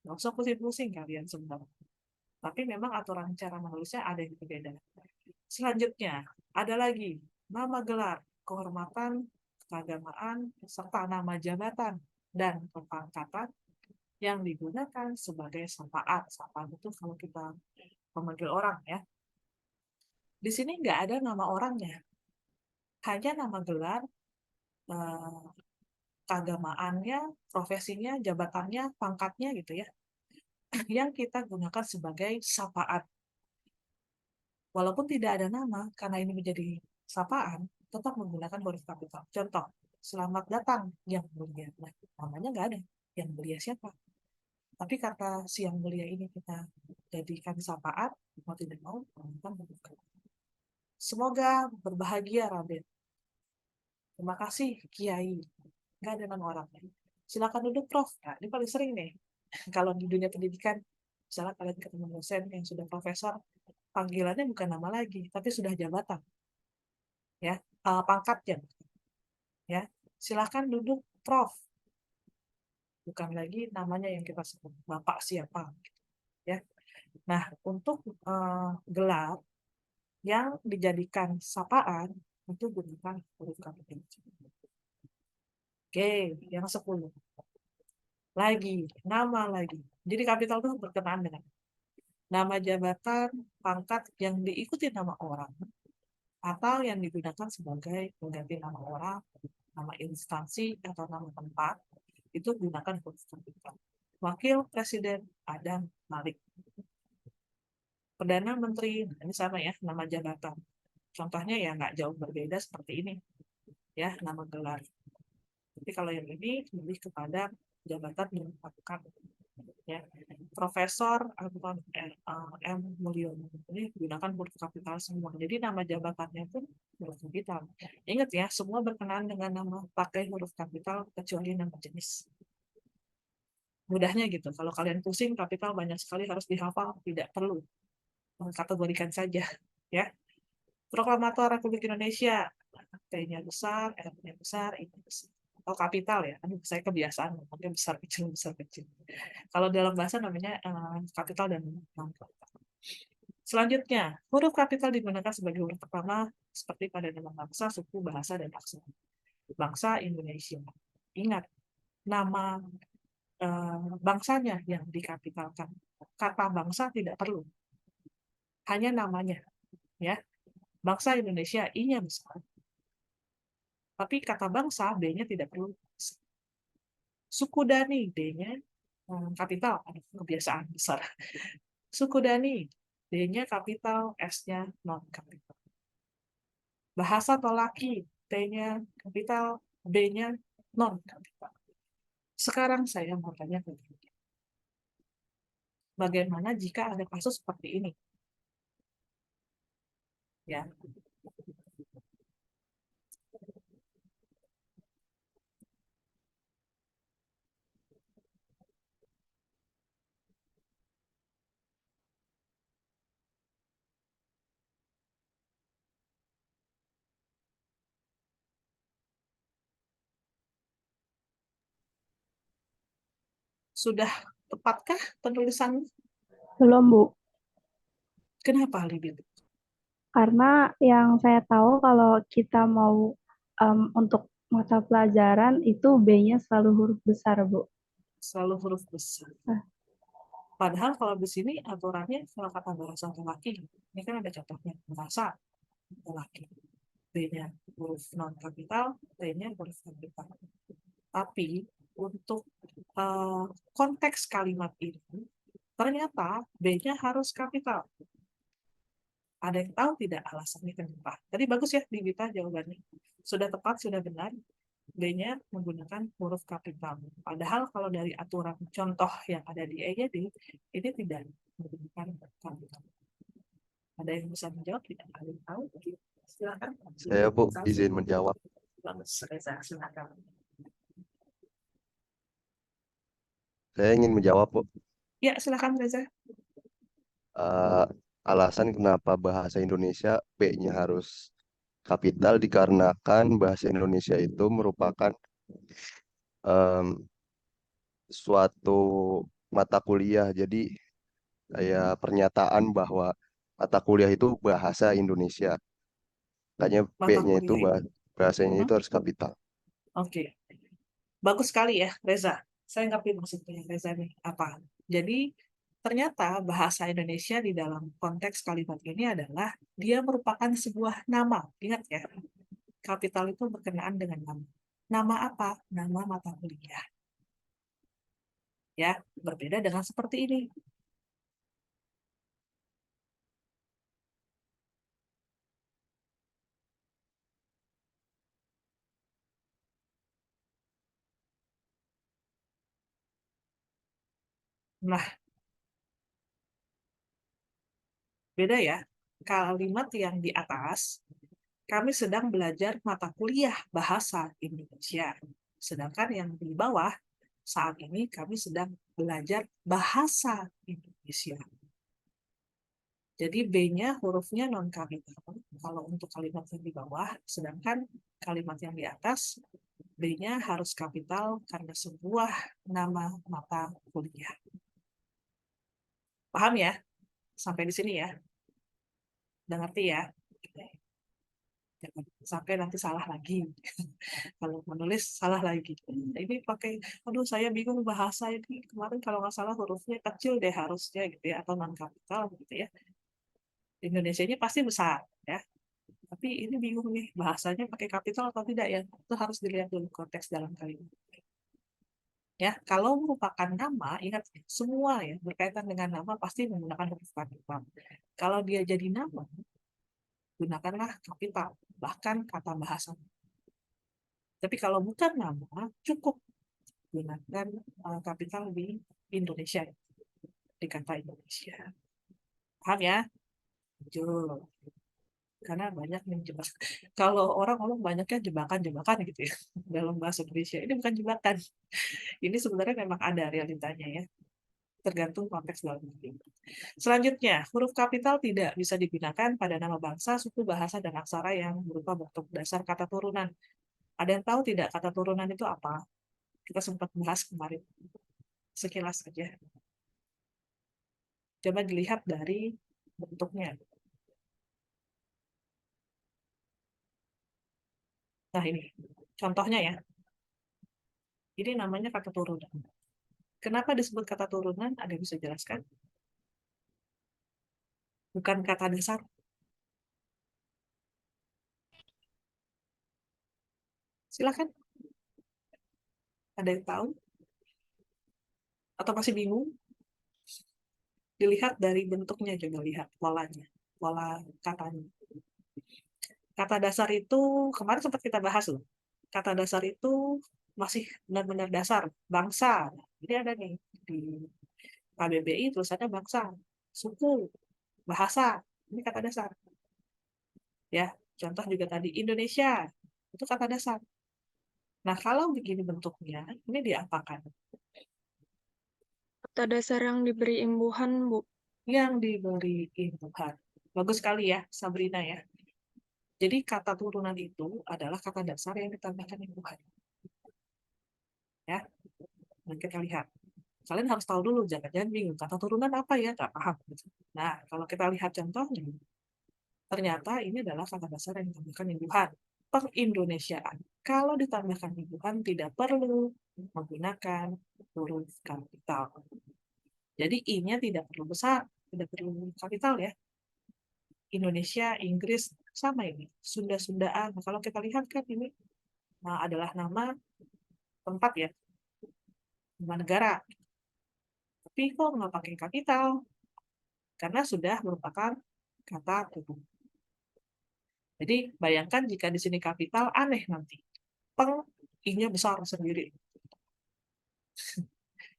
Nggak usah pusing-pusing kalian sebenarnya. Tapi memang aturan cara menulisnya ada yang berbeda. Selanjutnya, ada lagi nama gelar, kehormatan, keagamaan, serta nama jabatan dan pengangkatan yang digunakan sebagai sapaan. Sapaan itu kalau kita memanggil orang ya. Di sini nggak ada nama orangnya, hanya nama gelar, keagamaannya, profesinya, jabatannya, pangkatnya gitu ya, yang kita gunakan sebagai sapaan. Walaupun tidak ada nama, karena ini menjadi sapaan, tetap menggunakan huruf kapital. Contoh, selamat datang yang mulia. Nah, namanya nggak ada. Yang mulia siapa? Tapi kata si yang mulia ini kita jadikan sapaan, mau tidak mau, menggunakan huruf kapital. Semoga berbahagia, Raden. Terima kasih, Kiai. Nggak ada nama orangnya. Silakan duduk, Prof. Nah, ini paling sering nih. Kalau di dunia pendidikan, misalnya kalian ketemu dosen yang sudah profesor, panggilannya bukan nama lagi, tapi sudah jabatan. Ya, pangkatnya. Ya, silakan duduk, Prof. Bukan lagi namanya yang kita sebut Bapak siapa. Ya. Nah, untuk gelar yang dijadikan sapaan itu gunakan huruf kapital. Oke, yang 10. Lagi, nama lagi. Jadi kapital itu berkenaan dengan nama jabatan, pangkat yang diikuti nama orang, atau yang digunakan sebagai pengganti nama orang, nama instansi, atau nama tempat, itu gunakan huruf kapital. Wakil Presiden Adam Malik. Perdana Menteri, ini sama ya, nama jabatan. Contohnya ya nggak jauh berbeda seperti ini. Ya, nama gelar. Tapi kalau yang ini lebih kepada jabatan yang dilakukan. Ya. Profesor Anton M. Mulyono ini gunakan huruf kapital semua. Jadi nama jabatannya pun huruf kapital. Ingat ya, semua berkenaan dengan nama pakai huruf kapital kecuali nama jenis. Mudahnya gitu. Kalau kalian pusing, kapital banyak sekali harus dihafal, tidak perlu. Mengkategorikan saja. Ya. Proklamator Republik Indonesia, T-nya besar, R-nya besar, I-nya besar. Atau kapital ya, aduh saya kebiasaan ngomongnya besar kecil. Kalau dalam bahasa namanya kapital dan non kapital. Selanjutnya, huruf kapital digunakan sebagai huruf pertama seperti pada nama bangsa, suku, bahasa, dan aksara. Bangsa Indonesia. Ingat, nama bangsanya yang dikapitalkan. Kata bangsa tidak perlu. Hanya namanya. Ya. Bangsa Indonesia, I-nya besar. Tapi kata bangsa, B-nya tidak perlu. Suku Dani, D-nya kapital, ada kebiasaan besar. Suku Dani, D-nya kapital, S-nya non-kapital. Bahasa Tolaki, T-nya kapital, B-nya non-kapital. Sekarang saya mau tanya ke kalian. Bagaimana jika ada kasus seperti ini? Ya. Sudah tepatkah penulisan? Belum, Bu. Kenapa, Libin? Karena yang saya tahu kalau kita mau untuk mata pelajaran itu B-nya selalu huruf besar, Bu. Selalu huruf besar. Padahal kalau di sini aturannya kalau kata bahasa laki, ini kan ada contohnya bahasa laki. B-nya huruf non kapital, T-nya huruf kapital. Tapi untuk konteks kalimat ini ternyata B-nya harus kapital. Ada yang tahu tidak alasannya kenapa? Tadi bagus ya Bibita jawabannya. Sudah tepat, sudah benar. B-nya menggunakan huruf kapital. Padahal kalau dari aturan contoh yang ada di EYD, ini tidak menggunakan kapital. Ada yang bisa menjawab? Tidak ada yang tahu? Silakan. Saya Bu izin menjawab. Bagus, Reza, silakan. Saya ingin menjawab Bu. Ya, silakan Reza. Eh, Alasan kenapa bahasa Indonesia B-nya harus kapital dikarenakan bahasa Indonesia itu merupakan em, suatu mata kuliah. Jadi kayak pernyataan bahwa mata kuliah itu bahasa Indonesia. Makanya Mata B-nya itu kuliah. bahasanya Mhm. itu harus kapital. Oke, bagus sekali ya, Reza. Saya ngerti maksudnya Reza nih apa. Jadi ternyata bahasa Indonesia di dalam konteks kalimat ini adalah dia merupakan sebuah nama. Ingat ya, kapital itu berkenaan dengan nama. Nama apa? Nama mata kuliah. Ya, berbeda dengan seperti ini. Nah, beda ya. Kalimat yang di atas, kami sedang belajar mata kuliah bahasa Indonesia. Sedangkan yang di bawah, saat ini kami sedang belajar bahasa Indonesia. Jadi B-nya hurufnya non-kapital kalau untuk kalimat yang di bawah, sedangkan kalimat yang di atas B-nya harus kapital karena sebuah nama mata kuliah. Paham ya? Sampai di sini ya? Udah ngerti ya? Oke. Jangan sampai nanti salah lagi. Kalau menulis salah lagi. Ini pakai, aduh saya bingung bahasa ini. Kemarin kalau nggak salah hurufnya kecil deh harusnya gitu ya, atau non-kapital gitu ya. Indonesia-nya pasti besar ya. Tapi ini bingung nih, bahasanya pakai kapital atau tidak ya? Itu harus dilihat dulu konteks dalam kalimat. Ya, kalau merupakan nama, ingat semua ya berkaitan dengan nama pasti menggunakan huruf kapital. Kalau dia jadi nama, gunakanlah kapital, bahkan kata bahasa. Tapi kalau bukan nama, cukup gunakan kapital di Indonesia, di kata Indonesia. Paham ya? Jujur. Karena banyak menjebak. Kalau orang ngomong banyaknya jebakan-jebakan gitu ya dalam bahasa Indonesia. Ini bukan jebakan. Ini sebenarnya memang ada realitanya ya. Tergantung konteks dalam negeri. Selanjutnya, huruf kapital tidak bisa digunakan pada nama bangsa, suku, bahasa, dan aksara yang berupa bentuk dasar kata turunan. Ada yang tahu tidak kata turunan itu apa? Kita sempat bahas kemarin. Sekilas saja. Coba dilihat dari bentuknya. Nah ini, contohnya ya. Ini namanya kata turunan. Kenapa disebut kata turunan? Ada yang bisa jelaskan? Bukan kata dasar. Silakan. Ada yang tahu? Atau masih bingung? Dilihat dari bentuknya, coba lihat polanya. Pola katanya. Kata dasar itu, kemarin sempat kita bahas loh. Kata dasar itu masih benar-benar dasar. Bangsa. Jadi ada nih, di KBBI tulisannya bangsa. Suku. Bahasa. Ini kata dasar. Ya, contoh juga tadi Indonesia. Itu kata dasar. Nah, kalau begini bentuknya, ini diapakan? Kata dasar yang diberi imbuhan, Bu. Yang diberi imbuhan. Bagus sekali ya, Sabrina ya. Jadi kata turunan itu adalah kata dasar yang ditambahkan imbuhan. Ya, dan kita lihat. Kalian harus tahu dulu, jangan-jangan bingung. Kata turunan apa ya? Nggak paham. Nah, kalau kita lihat contohnya, ternyata ini adalah kata dasar yang ditambahkan imbuhan. Pengindonesiaan. Kalau ditambahkan imbuhan, tidak perlu menggunakan huruf kapital. Jadi I-nya tidak perlu besar, tidak perlu kapital ya. Indonesia, Inggris, sama ini. Sunda-Sundaan. Nah, kalau kita lihat kan ini adalah nama tempat ya, nama negara. Tapi kok nggak pakai kapital? Karena sudah merupakan kata tubuh. Jadi bayangkan jika di sini kapital, aneh nanti. Peng, I-nya besar sendiri.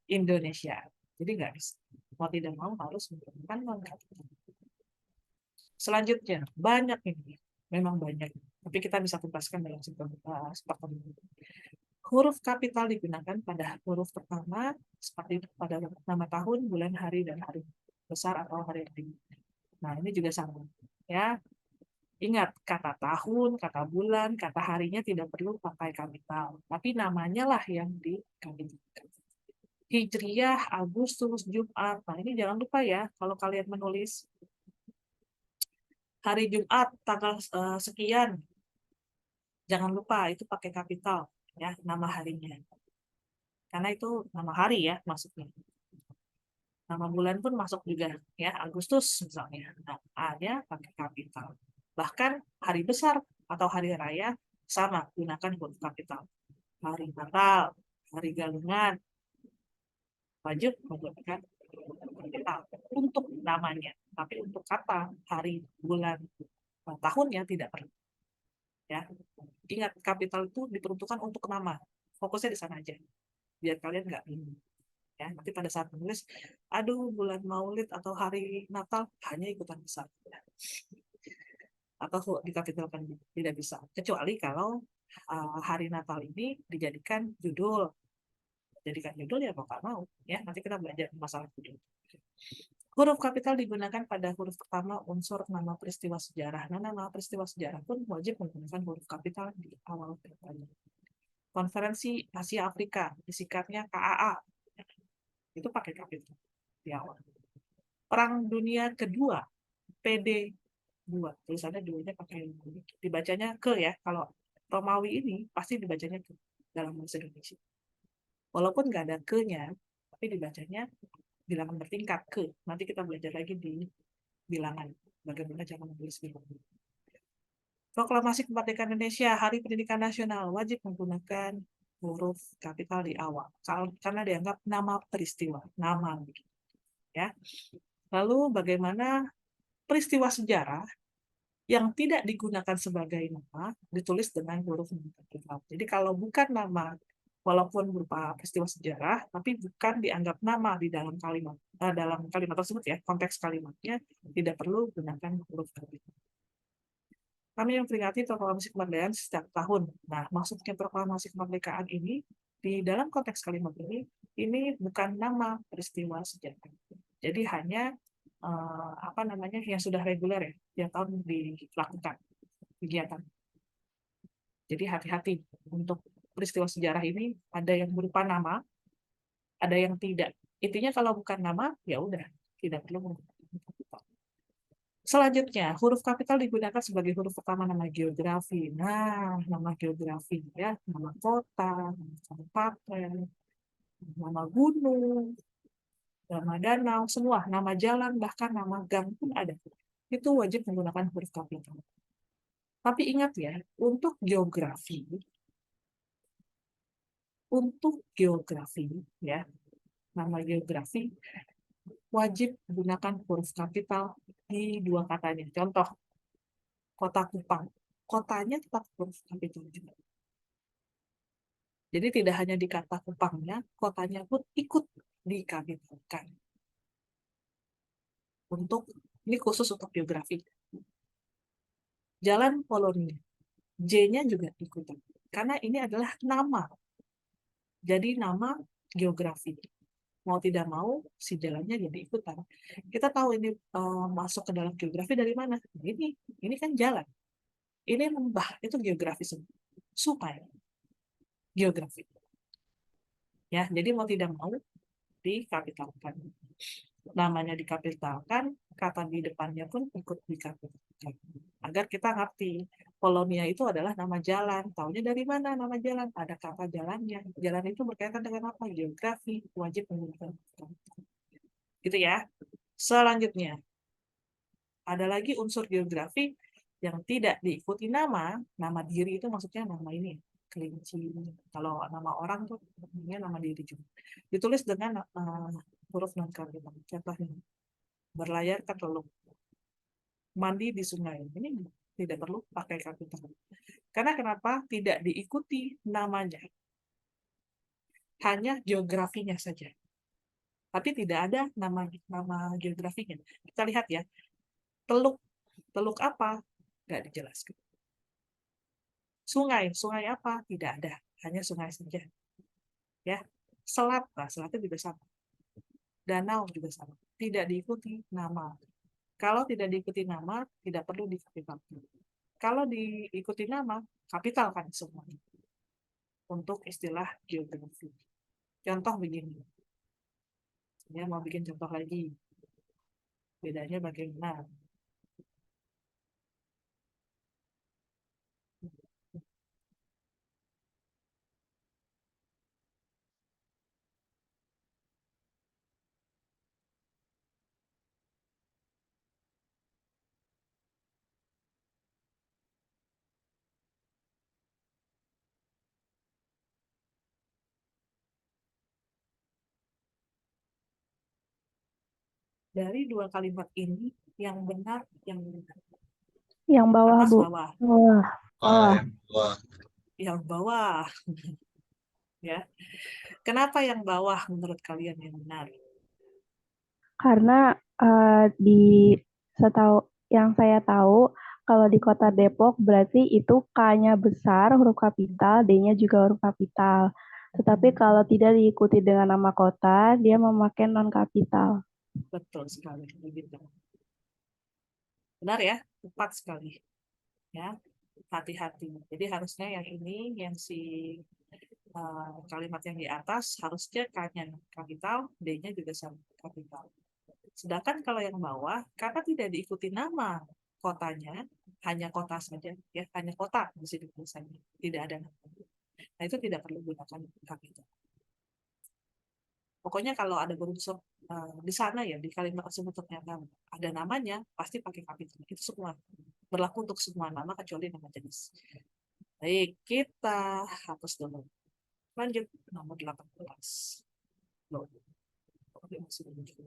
Indonesia. Jadi nggak bisa. Mau tidak mau harus menggunakan non-kapital. Selanjutnya, banyak ini. memang banyak. Tapi kita bisa tuntaskan dalam pertemuan. Huruf kapital digunakan pada huruf pertama, seperti pada nama tahun, bulan, hari, dan hari besar atau hari tinggi. Nah, ini juga sama. Ya, ingat, kata tahun, kata bulan, kata harinya tidak perlu pakai kapital. Tapi namanya lah yang dikapitalkan. Hijriyah, Agustus, Jumat. Nah, ini jangan lupa ya, kalau kalian menulis hari Jumat, tanggal sekian, jangan lupa itu pakai kapital, ya, nama harinya. Karena itu nama hari ya, maksudnya. Nama bulan pun masuk juga, ya, Agustus misalnya. Nah, A-nya pakai kapital. Bahkan hari besar atau hari raya sama, gunakan huruf kapital. Hari Natal, hari Galungan, wajib menggunakan kapital untuk namanya. Tapi untuk kata, hari, bulan, tahunnya tidak perlu. Ya, ingat, kapital itu diperuntukkan untuk nama. Fokusnya di sana aja, biar kalian nggak bingung. Ya, nanti pada saat menulis, aduh, bulan Maulid atau hari Natal hanya ikutan besar, atau dikapitalkan tidak bisa, kecuali kalau hari Natal ini dijadikan judul ya mau nggak mau, ya, nanti kita belajar masalah judul. Huruf kapital digunakan pada huruf pertama unsur nama peristiwa sejarah. Nah, nama peristiwa sejarah pun wajib menggunakan huruf kapital di awal katanya. Konferensi Asia Afrika, disingkatnya KAA, itu pakai kapital di awal. Perang Dunia Kedua, PD2, tulisannya duanya pakai dibacanya ke, ya. Kalau Romawi ini pasti dibacanya ke dalam bahasa Indonesia. Walaupun nggak ada ke-nya, tapi dibacanya bilangan bertingkat ke. Nanti kita belajar lagi di bilangan, bagaimana cara menulis bilangan. Proklamasi Kemerdekaan Indonesia, Hari Pendidikan Nasional, wajib menggunakan huruf kapital di awal, karena dianggap nama peristiwa, nama. Ya. Lalu bagaimana peristiwa sejarah yang tidak digunakan sebagai nama ditulis dengan huruf kapital. Jadi kalau bukan nama, walaupun berupa peristiwa sejarah, tapi bukan dianggap nama di dalam kalimat tersebut, ya, konteks kalimatnya tidak perlu gunakan huruf kapital. Kami memperingati proklamasi kemerdekaan setiap tahun. Nah, maksudnya proklamasi kemerdekaan ini di dalam konteks kalimat ini bukan nama peristiwa sejarah. Jadi hanya yang sudah reguler, ya, yang tahun dilakukan kegiatan. Jadi hati-hati untuk peristiwa sejarah ini, ada yang berupa nama, ada yang tidak. Intinya kalau bukan nama, ya udah, tidak perlu menggunakan kapital. Selanjutnya, huruf kapital digunakan sebagai huruf pertama nama geografi. Nah, nama geografi, ya, nama kota, nama kabupaten, nama gunung, nama danau, semua, nama jalan, bahkan nama gang pun ada. Itu wajib menggunakan huruf kapital. Tapi ingat ya, untuk geografi, ya, nama geografi wajib menggunakan huruf kapital di dua katanya. Contoh, kota Kupang, kotanya tetap huruf kapital juga. Jadi tidak hanya di kata Kupangnya, kotanya pun ikut dikapitalkan. Ini khusus untuk geografi. Jalan Polonia, J-nya juga ikutan. Karena ini adalah nama. Jadi nama geografi. Mau tidak mau, si jalannya jadi ikutan. Kita tahu ini masuk ke dalam geografi dari mana? Ini kan jalan. Ini lembah, itu geografi semua. Supaya geografi. Ya, jadi mau tidak mau dikapitalkan. Namanya dikapitalkan, kata di depannya pun ikut dikapitalkan. Agar kita ngerti, Polonia itu adalah nama jalan. Taunya dari mana nama jalan? Ada kata jalannya. Jalan itu berkaitan dengan apa? Geografi. Wajib menggunakan kapital. Gitu ya. Selanjutnya, ada lagi unsur geografi yang tidak diikuti nama diri itu maksudnya nama ini, kelinci. Kalau nama orang tuh namanya nama diri juga. Ditulis dengan huruf non kapital. Contohnya, berlayar ke teluk, mandi di sungai. Ini tidak perlu pakai kapital. Karena kenapa? Tidak diikuti namanya. Hanya geografinya saja. Tapi tidak ada nama geografinya. Kita lihat ya, teluk apa? Nggak dijelaskan. Sungai apa? Tidak ada, hanya sungai saja. Ya, selat, nah selatnya juga sama. Danau juga sama. Tidak diikuti nama. Kalau tidak diikuti nama, tidak perlu dikapitalkan. Kalau diikuti nama, kapitalkan semua. Untuk istilah geografi. Contoh begini. Ya, mau bikin contoh lagi. Bedanya bagaimana? Dari dua kalimat ini, yang benar, yang benar. Yang bawah, Atas, Bu. bawah. Bawah. Bawah. Wah, Yang bawah. Ya. Kenapa yang bawah menurut kalian yang benar? Karena yang saya tahu, kalau di kota Depok berarti itu K-nya besar, huruf kapital, D-nya juga huruf kapital. Tetapi kalau tidak diikuti dengan nama kota, dia memakai non-kapital. Betul sekali. Begitu. Benar ya? Tepat sekali. Ya, hati-hati. Jadi harusnya yang ini, yang kalimat yang di atas, harusnya K-nya kapital, D-nya juga sama kapital. Sedangkan kalau yang bawah, karena tidak diikuti nama kotanya, hanya kota saja, ya hanya kota di sini tulisannya, tidak ada nama. Nah itu tidak perlu gunakan kapital. Pokoknya kalau ada berunsur di sana ya, di kalimat tersebut ternyata ada namanya, pasti pakai kapital. Itu semua berlaku untuk semua nama kecuali nama jenis. Baik, kita hapus dulu. Lanjut nomor 18. Loh, masih muncul.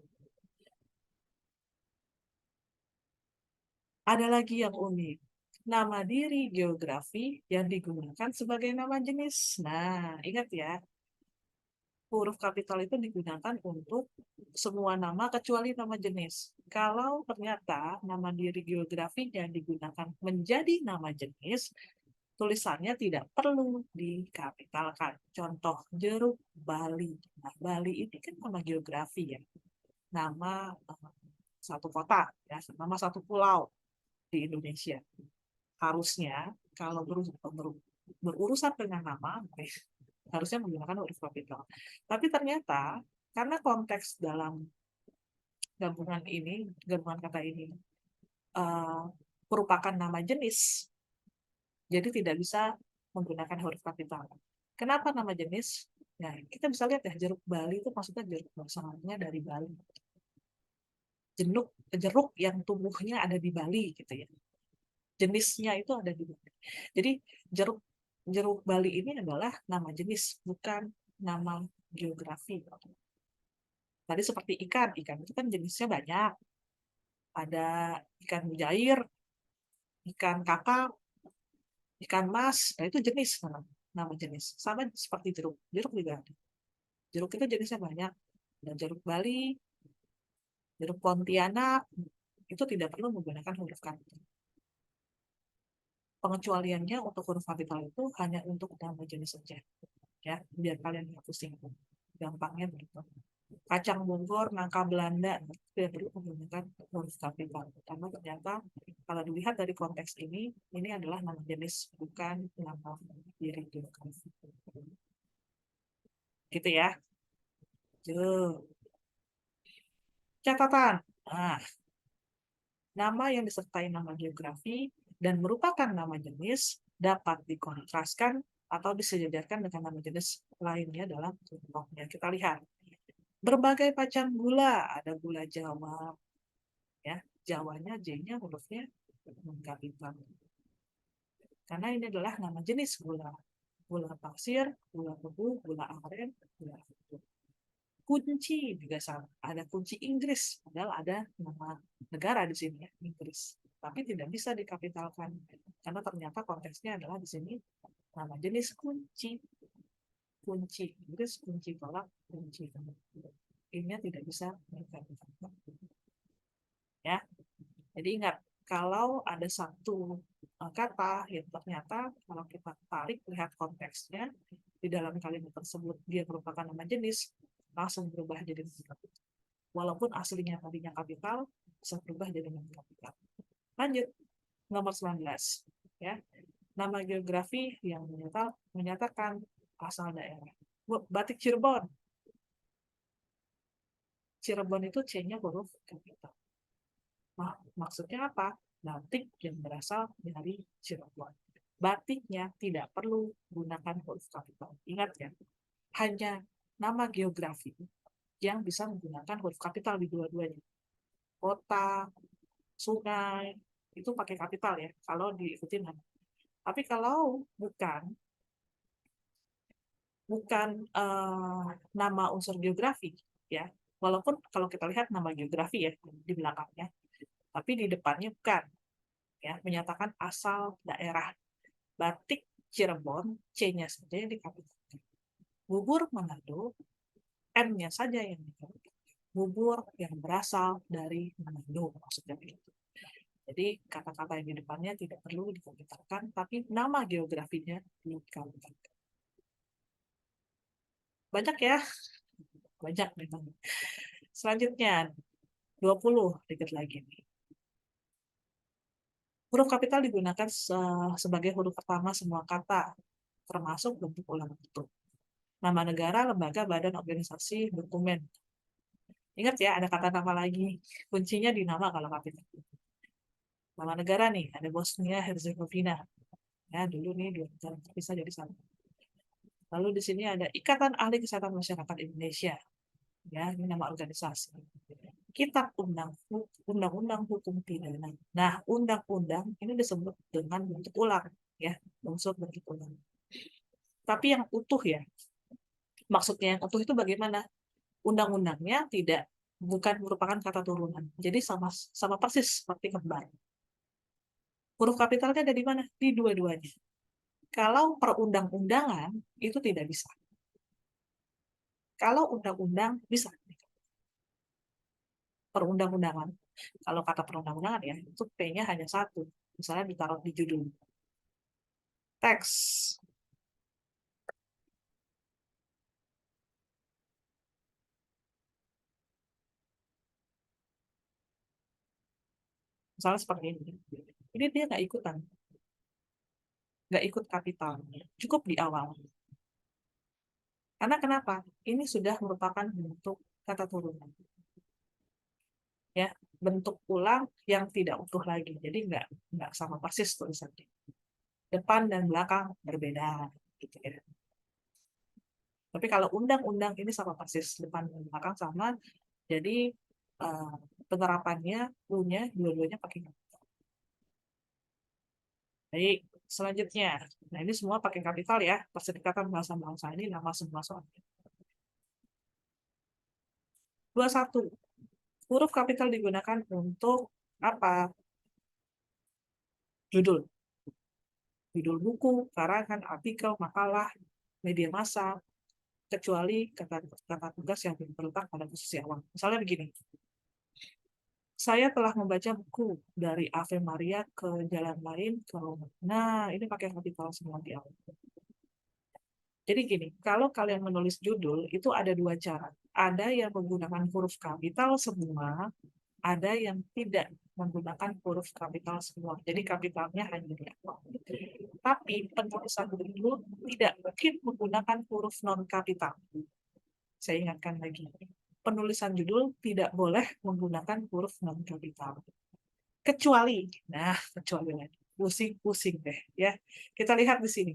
Ada lagi yang unik. Nama diri geografi yang digunakan sebagai nama jenis. Nah, ingat ya, huruf kapital itu digunakan untuk semua nama kecuali nama jenis. Kalau ternyata nama diri geografi yang digunakan menjadi nama jenis, tulisannya tidak perlu dikapitalkan. Contoh, jeruk Bali. Nah, Bali ini kan nama geografi ya. Nama satu kota, ya, nama satu pulau di Indonesia. Harusnya kalau berurusan dengan nama, harusnya menggunakan huruf kapital. Tapi ternyata karena konteks dalam gabungan kata ini merupakan nama jenis, jadi tidak bisa menggunakan huruf kapital. Kenapa nama jenis? Nah, kita bisa lihat ya, jeruk Bali itu maksudnya jeruk bahasanya dari Bali. Jeruk yang tumbuhnya ada di Bali gitu ya. Jenisnya itu ada di Bali. Jadi jeruk Bali ini adalah nama jenis, bukan nama geografi. Tadi seperti ikan itu kan jenisnya banyak. Ada ikan mujair, ikan kakap, ikan mas, nah itu jenis nama jenis. Sama seperti jeruk juga ada. Jeruk itu jenisnya banyak. Ada jeruk Bali, jeruk Pontianak, itu tidak perlu menggunakan huruf kapital. Pengecualiannya untuk huruf kapital itu hanya untuk nama jenis saja. Ya, biar kalian nggak pusing. Gampangnya begitu. Kacang Bogor, nangka Belanda, tidak perlu menggunakan huruf kapital. Karena ternyata kalau dilihat dari konteks ini adalah nama jenis, bukan nama diri geografi. Gitu ya. Catatan. Nah, nama yang disertai nama geografi dan merupakan nama jenis dapat dikontraskan atau disejajarkan dengan nama jenis lainnya dalam contohnya. Kita lihat. Berbagai macam gula, ada gula Jawa, ya, Jawanya J-nya hurufnya kapital. Karena ini adalah nama jenis gula. Gula pasir, gula tebu, gula aren, gula aftur. Kunci juga sama. Ada kunci Inggris, padahal ada nama negara di sini ya, Inggris. Tapi tidak bisa dikapitalkan karena ternyata konteksnya adalah di sini nama jenis kunci. Kunci Inggris, kunci tolak, kunci ini tidak bisa dikapitalkan. Ya. Jadi ingat, kalau ada satu kata yang ternyata kalau kita tarik lihat konteksnya di dalam kalimat tersebut dia merupakan nama jenis, langsung berubah jadi nama kapital. Walaupun aslinya tadinya kapital, bisa berubah jadi nama kapital. Lanjut, nomor 19. Ya. Nama geografi yang menyatakan asal daerah. Batik Cirebon. Cirebon itu C-nya huruf kapital. Nah, maksudnya apa? Batik yang berasal dari Cirebon. Batiknya tidak perlu gunakan huruf kapital. Ingat ya, hanya nama geografi yang bisa menggunakan huruf kapital di dua-duanya. Kota, sungai, itu pakai kapital ya, kalau diikuti nama. Tapi kalau bukan nama unsur geografi, ya, walaupun kalau kita lihat nama geografi ya di belakangnya, tapi di depannya bukan, ya, menyatakan asal daerah. Batik Cirebon, C-nya saja yang dikapitalkan. Bubur Manado, M-nya saja yang dikapitalkan. Bubur yang berasal dari Manado, maksudnya begitu. Jadi kata-kata yang di depannya tidak perlu dikapitalkan, tapi nama geografinya dikapitalkan. Banyak ya? Banyak memang. Selanjutnya, 20, dikit lagi nih. Huruf kapital digunakan sebagai huruf pertama semua kata, termasuk bentuk ulang bentuk. Nama negara, lembaga, badan, organisasi, dokumen. Ingat ya, ada kata nama lagi. Kuncinya di nama kalau kapital. Nama negara nih, ada Bosnia Herzegovina. Ya, dulu nih dua negara terpisah jadi satu. Lalu di sini ada Ikatan Ahli Kesehatan Masyarakat Indonesia. Ya, ini nama organisasi. Kitab Undang-Undang Hukum Pidana. Nah, undang-undang ini disebut dengan bentuk ulang, ya, unsur bentuk ulang. Tapi yang utuh ya, maksudnya yang utuh itu bagaimana? Undang-undangnya bukan merupakan kata turunan. Jadi sama persis seperti kembar. Huruf kapitalnya ada di mana? Di dua-duanya. Kalau perundang-undangan itu tidak bisa. Kalau undang-undang bisa. Perundang-undangan. Kalau kata perundang-undangan ya, itu P-nya hanya satu. Misalnya ditaruh di judul. Teks. Misalnya seperti ini. Ini dia nggak ikutan. Nggak ikut kapital. Cukup di awal. Karena kenapa? Ini sudah merupakan bentuk kata turunan. Ya, bentuk ulang yang tidak utuh lagi. Jadi nggak sama persis tulisannya. Depan dan belakang berbeda. Gitu ya. Tapi kalau undang-undang ini sama persis. Depan dan belakang sama. Jadi penerapannya, U-nya, dua-duanya pakai kapital. Baik, selanjutnya. Nah, ini semua pakai kapital ya. Perserikatan Bahasa Bangsa ini nama semua soalnya. 21. Huruf kapital digunakan untuk apa? Judul. Judul buku, karangan, artikel, makalah, media massa, kecuali kata tugas yang terletak pada posisi awal. Misalnya begini. Saya telah membaca buku dari Ave Maria ke Jalan Lain ke Roma. Nah, ini pakai kapital semua di awal. Jadi gini, kalau kalian menulis judul, itu ada dua cara. Ada yang menggunakan huruf kapital semua, ada yang tidak menggunakan huruf kapital semua. Jadi kapitalnya hanya di awal. Tapi penulisan judul tidak mungkin menggunakan huruf non-kapital. Saya ingatkan lagi. Penulisan judul tidak boleh menggunakan huruf non-kapital. Kecuali lagi. Pusing-pusing deh. Ya. Kita lihat di sini.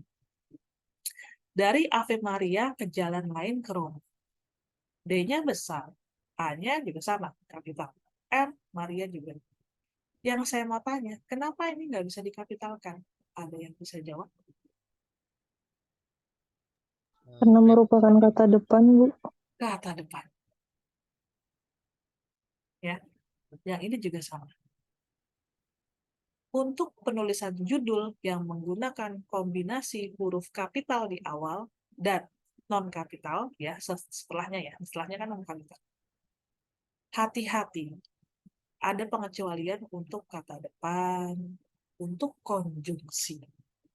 Dari Ave Maria ke Jalan Lain ke Roma. D-nya besar. A-nya juga sama, kapital. M, Maria juga. Yang saya mau tanya, kenapa ini nggak bisa dikapitalkan? Ada yang bisa jawab? Karena merupakan kata depan, Bu. Kata depan. Ya, yang ini juga sama. Untuk penulisan judul yang menggunakan kombinasi huruf kapital di awal dan non-kapital, ya, setelahnya kan non-kapital. Hati-hati, ada pengecualian untuk kata depan, untuk konjungsi.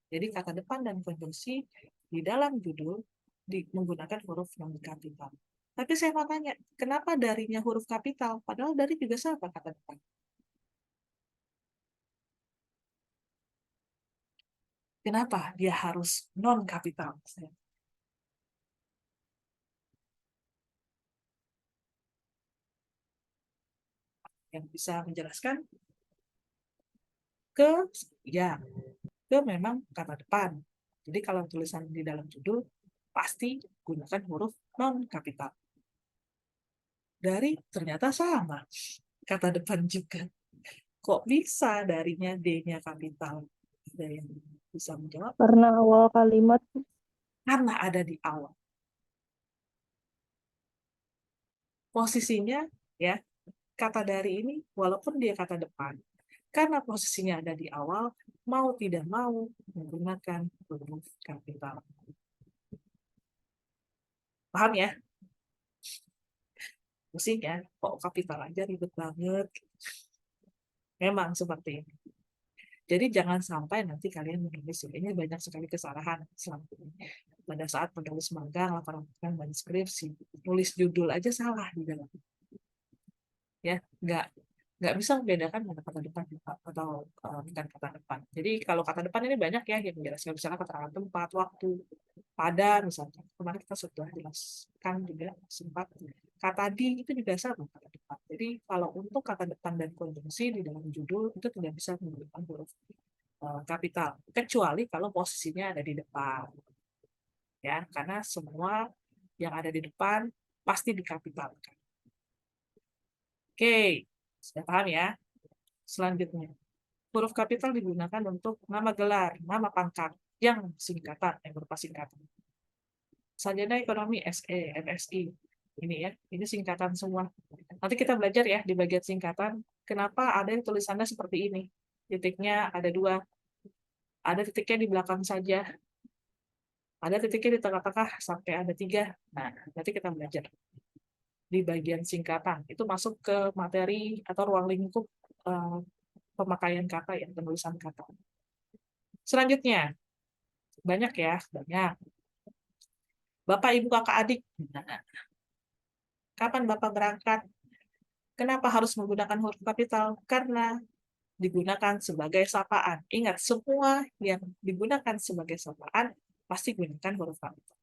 Jadi kata depan dan konjungsi di dalam judul menggunakan huruf non kapital. Tapi saya mau tanya, kenapa darinya huruf kapital? Padahal dari juga sama kata depan. Kenapa dia harus non kapital? Yang bisa menjelaskan? Ke memang kata depan. Jadi kalau tulisan di dalam judul pasti gunakan huruf non kapital. Dari ternyata sama kata depan juga. Kok bisa darinya D-nya kapital? Ada yang bisa menjawab? Karena awal kalimat Karena ada di awal. Posisinya ya, kata dari ini walaupun dia kata depan, karena posisinya ada di awal, mau tidak mau menggunakan huruf kapital. Paham ya? Pusing ya, kok kapital aja ribet banget. Memang seperti ini. Jadi jangan sampai nanti kalian menulis, ini banyak sekali kesalahan selama ini. Pada saat menulis magang, laporan dan skripsi, nulis judul aja salah di dalam. Ya, nggak bisa membedakan mana kata depan atau bukan kata depan. Jadi kalau kata depan ini banyak ya yang menjelaskan, misalnya keterangan tempat, waktu, pada misalnya. Kemarin kita sudah jelaskan juga sempat kata di itu juga sama kata depan. Jadi kalau untuk kata depan dan konjungsi di dalam judul itu tidak bisa menggunakan huruf kapital, kecuali kalau posisinya ada di depan. Ya, karena semua yang ada di depan pasti dikapitalkan. Oke, sudah paham ya? Selanjutnya, huruf kapital digunakan untuk nama gelar, nama pangkat, yang singkatan, yang berupa singkatan. Sarjana Ekonomi SE, MSI. Ini ya, ini singkatan semua. Nanti kita belajar ya di bagian singkatan, kenapa ada yang tulisannya seperti ini. Titiknya ada 2. Ada titiknya di belakang saja. Ada titiknya di tengah-tengah sampai ada 3. Nah, nanti kita belajar di bagian singkatan. Itu masuk ke materi atau ruang lingkup pemakaian kata ya, penulisan kata. Selanjutnya, banyak ya, banyak. Bapak, Ibu, Kakak, Adik. Nah, kapan Bapak berangkat? Kenapa harus menggunakan huruf kapital? Karena digunakan sebagai sapaan. Ingat, semua yang digunakan sebagai sapaan pasti gunakan huruf kapital.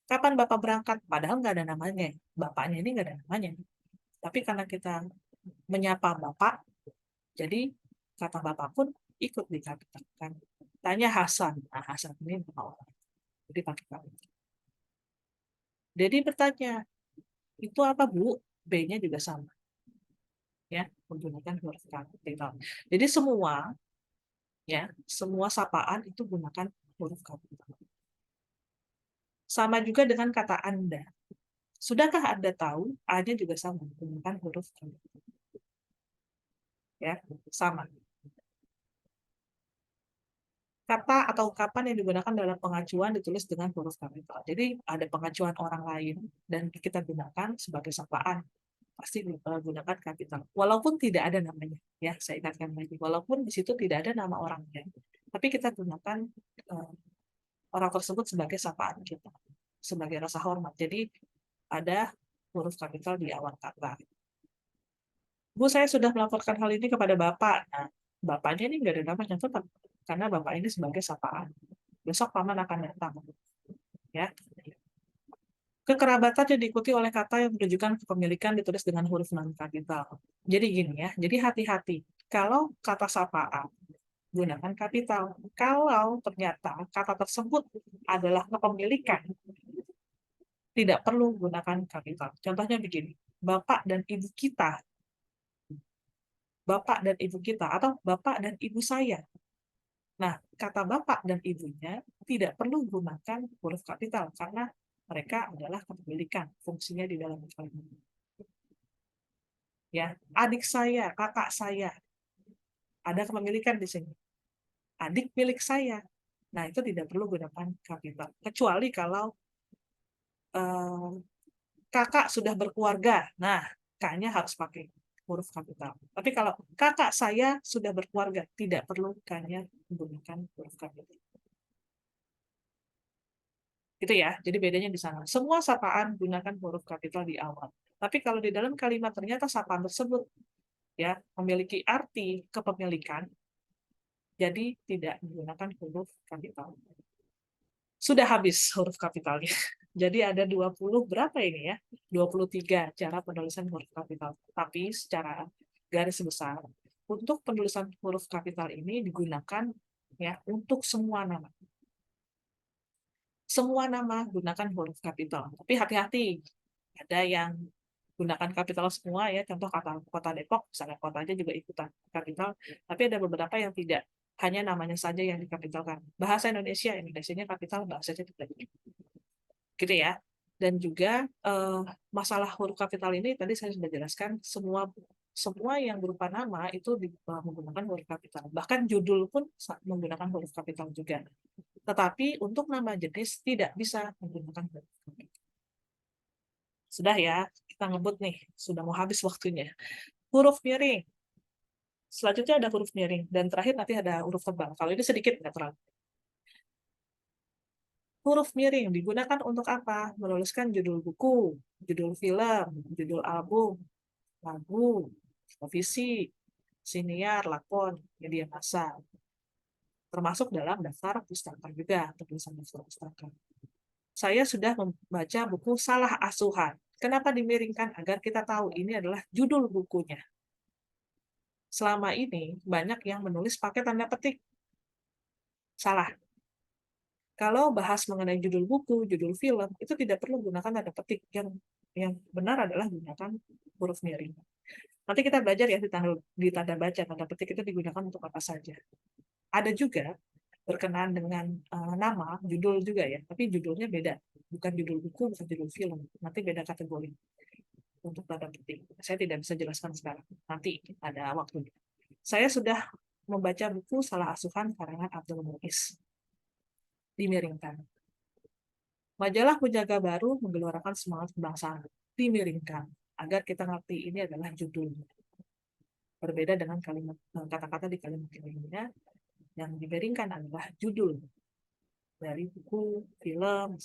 Kapan Bapak berangkat? Padahal nggak ada namanya. Bapaknya ini nggak ada namanya. Tapi karena kita menyapa Bapak, jadi kata Bapak pun ikut dikapitalkan. Tanya Hasan. Nah, Hasan ini nama orang. Jadi pakai kapital. Jadi bertanya, itu apa Bu? B-nya juga sama. Ya, menggunakan huruf kapital. Jadi semua sapaan itu gunakan huruf kapital. Sama juga dengan kata Anda. Sudahkah Anda tahu? A-nya juga sama, menggunakan huruf kapital. Ya, sama. Kata atau ungkapan yang digunakan dalam pengacuan ditulis dengan huruf kapital. Jadi ada pengacuan orang lain dan kita gunakan sebagai sapaan. Pasti gunakan kapital. Walaupun tidak ada namanya. Ya, saya ingatkan lagi. Walaupun di situ tidak ada nama orangnya. Tapi kita gunakan orang tersebut sebagai sapaan kita. Sebagai rasa hormat. Jadi ada huruf kapital di awal kata. Bu, saya sudah melaporkan hal ini kepada Bapak. Nah, Bapaknya ini nggak ada namanya tetap. Karena Bapak ini sebagai sapaan. Besok paman akan datang. Ya. Kekerabatan yang diikuti oleh kata yang menunjukkan kepemilikan ditulis dengan huruf non kapital. Jadi gini ya, jadi hati-hati. Kalau kata sapaan, gunakan kapital. Kalau ternyata kata tersebut adalah kepemilikan, tidak perlu gunakan kapital. Contohnya begini, Bapak dan Ibu kita. Bapak dan Ibu kita, atau Bapak dan Ibu saya. Nah, kata Bapak dan Ibunya tidak perlu gunakan huruf kapital, karena mereka adalah kepemilikan, fungsinya di dalam kalimat. Ya, adik saya, kakak saya, ada kepemilikan di sini. Adik milik saya. Nah, itu tidak perlu gunakan kapital. Kecuali kalau kakak sudah berkeluarga. Nah, K-nya harus pakai huruf kapital. Tapi kalau kakak saya sudah berkeluarga, tidak perlu K-nya menggunakan huruf kapital. Gitu ya, jadi bedanya di sana. Semua sapaan gunakan huruf kapital di awal. Tapi kalau di dalam kalimat ternyata sapaan tersebut ya memiliki arti kepemilikan, jadi tidak menggunakan huruf kapital. Sudah habis huruf kapitalnya. Jadi ada 20 berapa ini ya? 23 cara penulisan huruf kapital. Tapi secara garis besar, untuk penulisan huruf kapital ini digunakan ya untuk semua nama. Semua nama gunakan huruf kapital. Tapi hati-hati, ada yang gunakan kapital semua ya, contoh kata kota Depok, misalnya kota aja juga ikutan kapital, tapi ada beberapa yang tidak, hanya namanya saja yang dikapitalkan. Bahasa Indonesia-nya kapital, bahasanya tidak. Gitu ya. Dan juga masalah huruf kapital ini tadi saya sudah jelaskan, semua yang berupa nama itu menggunakan huruf kapital. Bahkan judul pun menggunakan huruf kapital juga. Tetapi untuk nama jenis tidak bisa menggunakan huruf kapital. Sudah ya, kita ngebut nih, sudah mau habis waktunya. Huruf miring. Selanjutnya ada huruf miring, dan terakhir nanti ada huruf tebal. Kalau ini sedikit, nggak terlalu. Huruf miring digunakan untuk apa? Menuliskan judul buku, judul film, judul album, lagu, televisi, siniar, lakon, media massa. Termasuk dalam daftar pustaka juga, tulisan daftar pustaka. Saya sudah membaca buku Salah Asuhan. Kenapa dimiringkan? Agar kita tahu ini adalah judul bukunya. Selama ini banyak yang menulis pakai tanda petik. Salah. Kalau bahas mengenai judul buku, judul film, itu tidak perlu gunakan tanda petik. Yang benar adalah gunakan huruf miring. Nanti kita belajar ya di tanda baca, tanda petik itu digunakan untuk apa saja. Ada juga berkenaan dengan nama, judul juga ya, tapi judulnya beda. Bukan judul buku, bukan judul film. Nanti beda kategori untuk tanda petik. Saya tidak bisa jelaskan sekarang. Nanti ada waktunya. Saya sudah membaca buku Salah Asuhan karangan Abdul Muiz. Dimiringkan. Majalah Penjaga Baru menggelorakan semangat kebangsaan. Dimiringkan. Agar kita ngerti ini adalah judulnya. Berbeda dengan kalimat kata-kata di kalimat lainnya, yang dimiringkan adalah judul dari buku, film,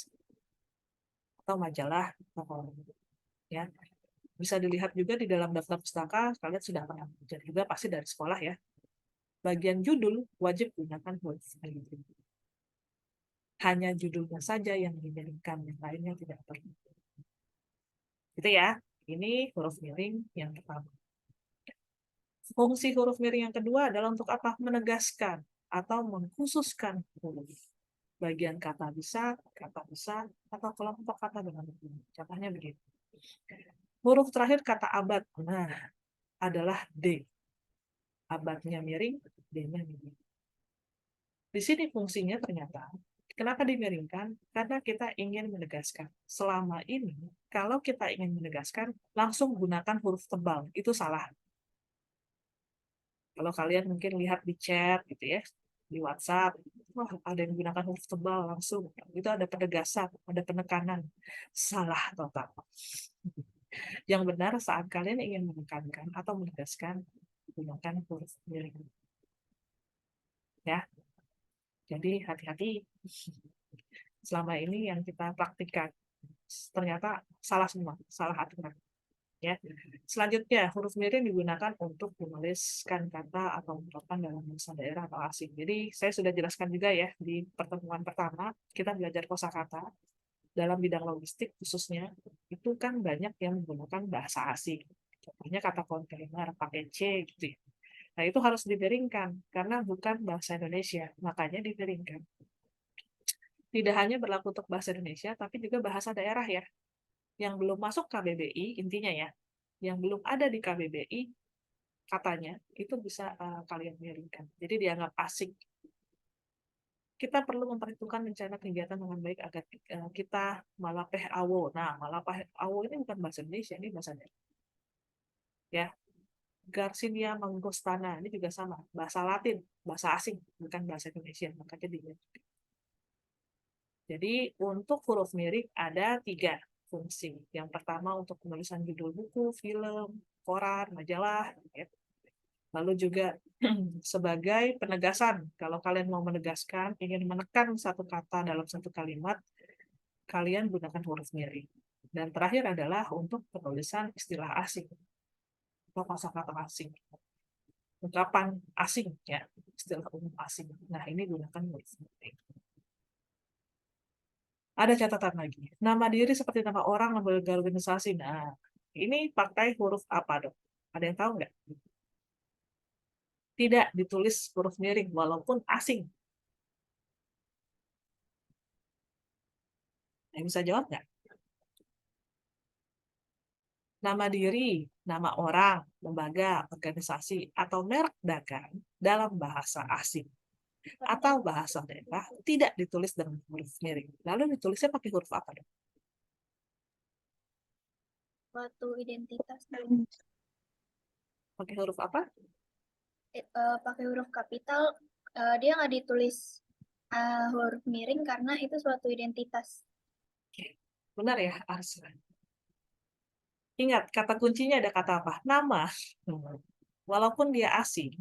atau majalah. Ya. Bisa dilihat juga di dalam daftar pustaka, kalian sudah pernah belajar juga pasti dari sekolah ya. Bagian judul wajib gunakan huruf miring. Hanya judulnya saja yang dimiringkan, yang lainnya tidak perlu. Gitu ya. Ini huruf miring yang pertama. Fungsi huruf miring yang kedua adalah untuk apa? Menegaskan atau mengkhususkan huruf. Bagian kata besar, atau kelompok kata dengan huruf. Contohnya begini. Huruf terakhir kata abad, nah, adalah D. Abadnya miring, D-nya miring. Di sini fungsinya ternyata, kenapa dimiringkan? Karena kita ingin menegaskan. Selama ini, kalau kita ingin menegaskan, langsung gunakan huruf tebal. Itu salah. Kalau kalian mungkin lihat di chat gitu ya, di WhatsApp, wah ada yang menggunakan huruf tebal langsung. Itu ada penegasan, ada penekanan. Salah total. Yang benar saat kalian ingin menekankan atau menegaskan, gunakan huruf miring. Ya. Jadi hati-hati. Selama ini yang kita praktikkan ternyata salah semua, salah aturan. Ya. Selanjutnya, huruf miring digunakan untuk menuliskan kata atau ungkapan dalam bahasa daerah atau asing. Jadi, saya sudah jelaskan juga ya di pertemuan pertama, kita belajar kosakata dalam bidang logistik khususnya, itu kan banyak yang menggunakan bahasa asing. Contohnya kata kontainer, pakai C, gitu ya. Nah, itu harus dimiringkan, karena bukan bahasa Indonesia, makanya dimiringkan. Tidak hanya berlaku untuk bahasa Indonesia, tapi juga bahasa daerah ya. Yang belum masuk KBBI, intinya ya, yang belum ada di KBBI, katanya, itu bisa kalian miringkan. Jadi dianggap asing. Kita perlu memperhitungkan rencana kegiatan dengan baik agar kita malapeh awo. Nah, malapeh awo ini bukan bahasa Indonesia, ini bahasa daerah. Ya, Garcinia Mangostana, ini juga sama, bahasa Latin, bahasa asing, bukan bahasa Indonesia, makanya dimiringkan. Jadi untuk huruf miring ada 3 fungsi. Yang pertama untuk penulisan judul buku, film, koran, majalah, ya. Lalu juga sebagai penegasan, kalau kalian mau menegaskan, ingin menekan satu kata dalam satu kalimat, kalian gunakan huruf miring. Dan terakhir adalah untuk penulisan istilah asing atau kosakata asing, ungkapan asing, ya, istilah umum asing. Nah, ini gunakan huruf miring. Ada catatan lagi. Nama diri seperti nama orang, lembaga organisasi. Nah, ini pakai huruf apa, dok? Ada yang tahu nggak? Tidak ditulis huruf miring, walaupun asing. Yang bisa jawab nggak? Nama diri, nama orang, lembaga, organisasi, atau merek dagang dalam bahasa asing atau bahasa daerah tidak ditulis dengan huruf miring. Lalu ditulisnya pakai huruf apa, dok? Suatu identitas Pakai huruf apa? pakai huruf kapital, dia nggak ditulis huruf miring karena itu suatu identitas. Benar ya, Arslan? Ingat, kata kuncinya ada kata apa? Nama. Walaupun dia asing,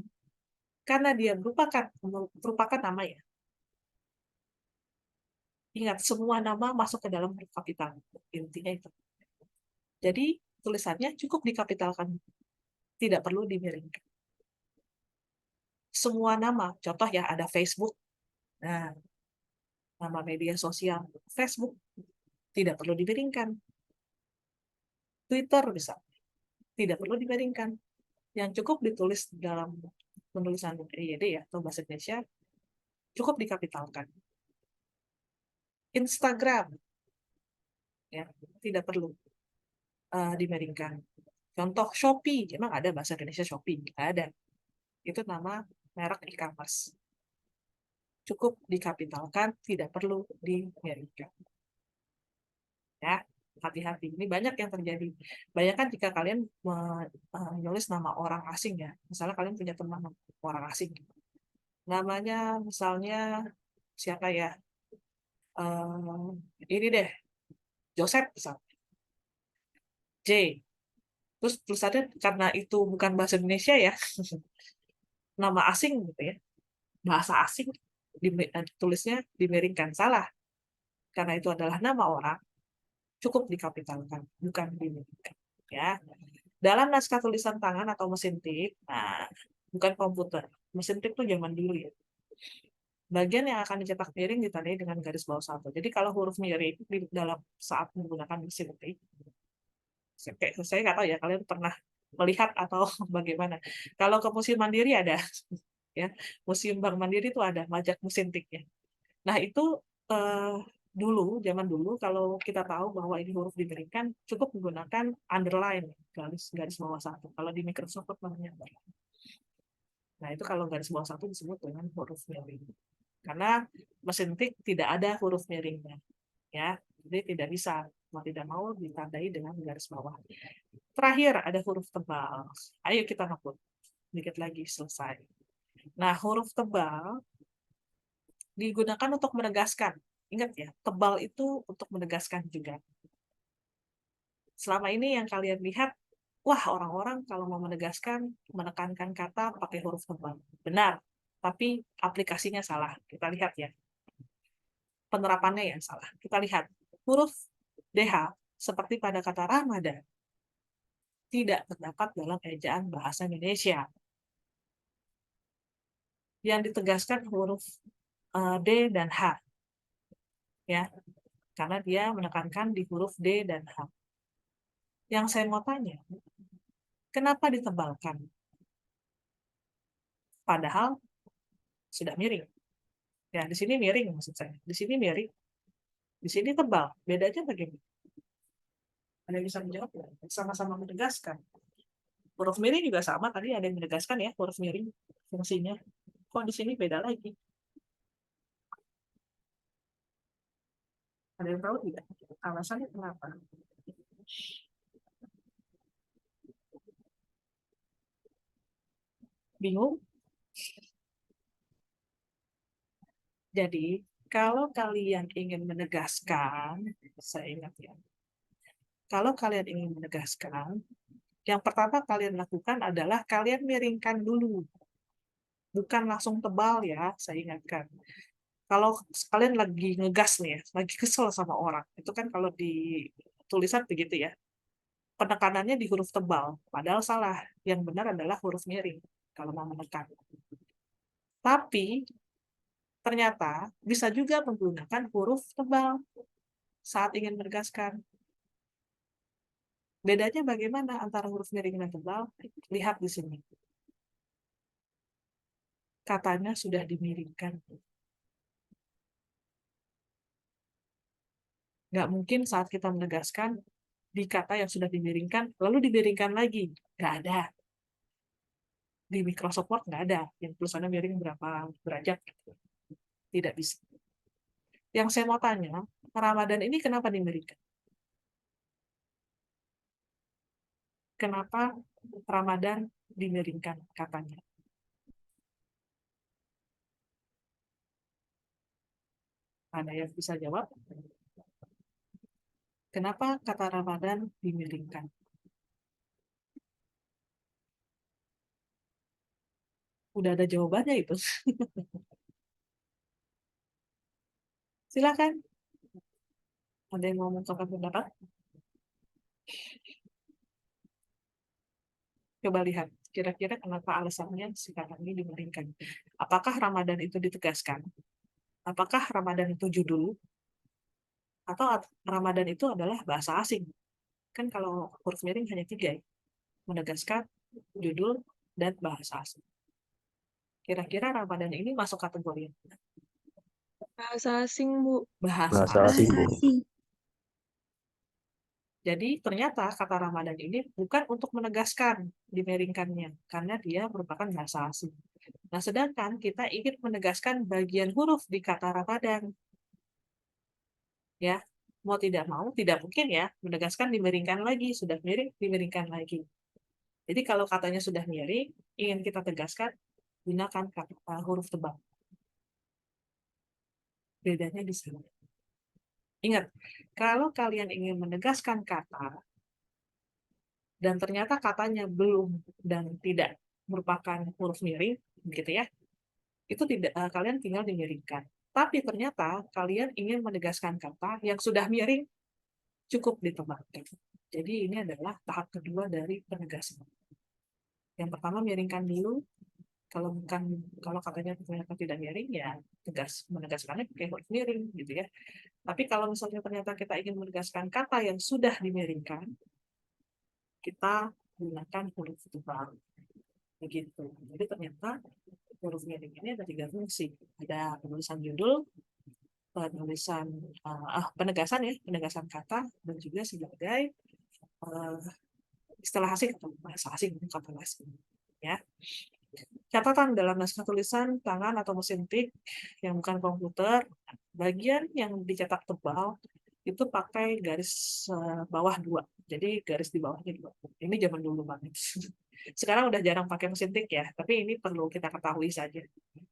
karena dia merupakan nama ya. Ingat, semua nama masuk ke dalam huruf kapital. Intinya itu. Jadi, tulisannya cukup dikapitalkan. Tidak perlu dimiringkan. Semua nama, contoh ya, ada Facebook. Nah, nama media sosial, Facebook. Tidak perlu dimiringkan. Twitter bisa. Tidak perlu dimiringkan. Yang cukup ditulis dalam penulisan EYD ya, atau bahasa Indonesia, cukup dikapitalkan. Instagram, ya, tidak perlu dimiringkan. Contoh Shopee, emang ada bahasa Indonesia Shopee? Nggak ada. Itu nama merek e-commerce. Cukup dikapitalkan, tidak perlu dimiringkan. Ya, hati-hati. Ini banyak yang terjadi. Bayangkan jika kalian menulis nama orang asing ya. Misalnya kalian punya teman orang asing. Namanya misalnya siapa ya? Ini deh, Joseph misalnya. J. Terus tulisannya karena itu bukan bahasa Indonesia ya, nama asing gitu ya, bahasa asing, tulisnya dimiringkan. Salah. Karena itu adalah nama orang, cukup dikapitalkan, bukan dimiringkan. Ya. Dalam naskah tulisan tangan atau mesin tip, nah, bukan komputer. Mesin tip itu zaman dulu ya. Bagian yang akan dicetak miring ditandai dengan garis bawah satu. Jadi kalau huruf miring di dalam saat menggunakan mesin tip, saya nggak tahu ya kalian pernah melihat atau bagaimana. Kalau ke Museum Mandiri ada, ya, Museum Bank Mandiri itu ada majak mesin tiknya. Nah itu dulu, zaman dulu, kalau kita tahu bahwa ini huruf dimiringkan, cukup menggunakan underline, garis bawah satu. Kalau di Microsoft namanya underline. Nah itu kalau garis bawah satu disebut dengan huruf miring. Karena mesin tik tidak ada huruf miringnya, ya, jadi tidak bisa, mau tidak mau ditandai dengan garis bawah. Terakhir ada huruf tebal. Ayo kita ngeput. Dikit lagi selesai. Nah, huruf tebal digunakan untuk menegaskan. Ingat ya, tebal itu untuk menegaskan juga. Selama ini yang kalian lihat, wah orang-orang kalau mau menegaskan, menekankan kata pakai huruf tebal. Benar, tapi aplikasinya salah. Kita lihat ya. Penerapannya yang salah. Kita lihat. Huruf DH, seperti pada kata Ramadan, tidak terdapat dalam ejaan bahasa Indonesia. Yang ditegaskan huruf D dan H, ya, karena dia menekankan di huruf D dan H. Yang saya mau tanya, kenapa ditebalkan? Padahal sudah miring. Ya, di sini miring maksud saya. Di sini miring. Di sini tebal. Bedanya bagaimana? Ada yang bisa menjawab? Sama-sama menegaskan. Huruf miring juga sama. Tadi ada yang menegaskan ya, huruf miring fungsinya. Kok di sini beda lagi? Ada yang tahu tidak? Alasannya kenapa? Bingung? Jadi, kalau kalian ingin menegaskan, saya ingat ya, kalau kalian ingin menegaskan, Yang pertama kalian lakukan adalah kalian miringkan dulu. Bukan langsung tebal ya, saya ingatkan. Kalau kalian lagi ngegas nih ya, lagi kesel sama orang, itu kan kalau di tulisan begitu ya, penekanannya di huruf tebal, padahal salah. Yang benar adalah huruf miring kalau mau menekan. Tapi ternyata bisa juga menggunakan huruf tebal saat ingin menegaskan. Bedanya bagaimana antara huruf miring dan tebal? Lihat di sini. Katanya sudah dimiringkan. Nggak mungkin saat kita menegaskan di kata yang sudah dimiringkan, lalu dimiringkan lagi. Nggak ada. Di Microsoft Word nggak ada yang tulisannya miring berapa derajat. Tidak bisa. Yang saya mau tanya, Ramadan ini kenapa dimiringkan? Kenapa Ramadan dimiringkan katanya? Ada yang bisa jawab? Kenapa kata Ramadan dimiringkan? Udah ada jawabannya itu. Silakan. Ada yang mau mengungkapkan pendapat? Coba lihat, kira-kira kenapa alasannya si kata ini dimiringkan. Apakah Ramadan itu ditegaskan? Apakah Ramadan itu judul? Atau Ramadan itu adalah bahasa asing? Kan kalau huruf miring hanya 3 ya. Menegaskan, judul, dan bahasa asing. Kira-kira Ramadan ini masuk kategori Bahasa asing, Bu. bahasa Bahasa asing, Bu. Jadi ternyata kata Ramadan ini bukan untuk menegaskan dimiringkannya, karena dia merupakan bahasa asing. Nah, sedangkan kita ingin menegaskan bagian huruf di kata Ramadan. Ya, mau tidak mungkin ya, menegaskan dimiringkan lagi, sudah miring, dimiringkan lagi. Jadi kalau katanya sudah miring, ingin kita tegaskan, gunakan kata huruf tebal. Bedanya di sini. Ingat, kalau kalian ingin menegaskan kata, dan ternyata katanya belum dan tidak merupakan huruf miring, gitu ya, itu tidak kalian tinggal dimiringkan. Tapi ternyata kalian ingin menegaskan kata yang sudah miring, cukup ditebalkan. Jadi ini adalah tahap kedua dari penegasan. Yang pertama miringkan dulu, kalau katanya ternyata tidak miring ya menegaskannya pakai huruf miring gitu ya. Tapi kalau misalnya ternyata kita ingin menegaskan kata yang sudah dimiringkan, kita gunakan huruf tebal begitu. Jadi ternyata huruf miring ini ada 3 fungsi. Ada penulisan judul, penulisan penegasan kata, dan juga sebagai istilah asing atau bahasa asing, kata asing. Ya. Catatan dalam naskah tulisan tangan atau mesin tik yang bukan komputer, bagian yang dicetak tebal itu pakai garis bawah 2. Jadi garis di bawahnya 2. Ini zaman dulu banget. Sekarang udah jarang pakai mesin tik ya, tapi ini perlu kita ketahui saja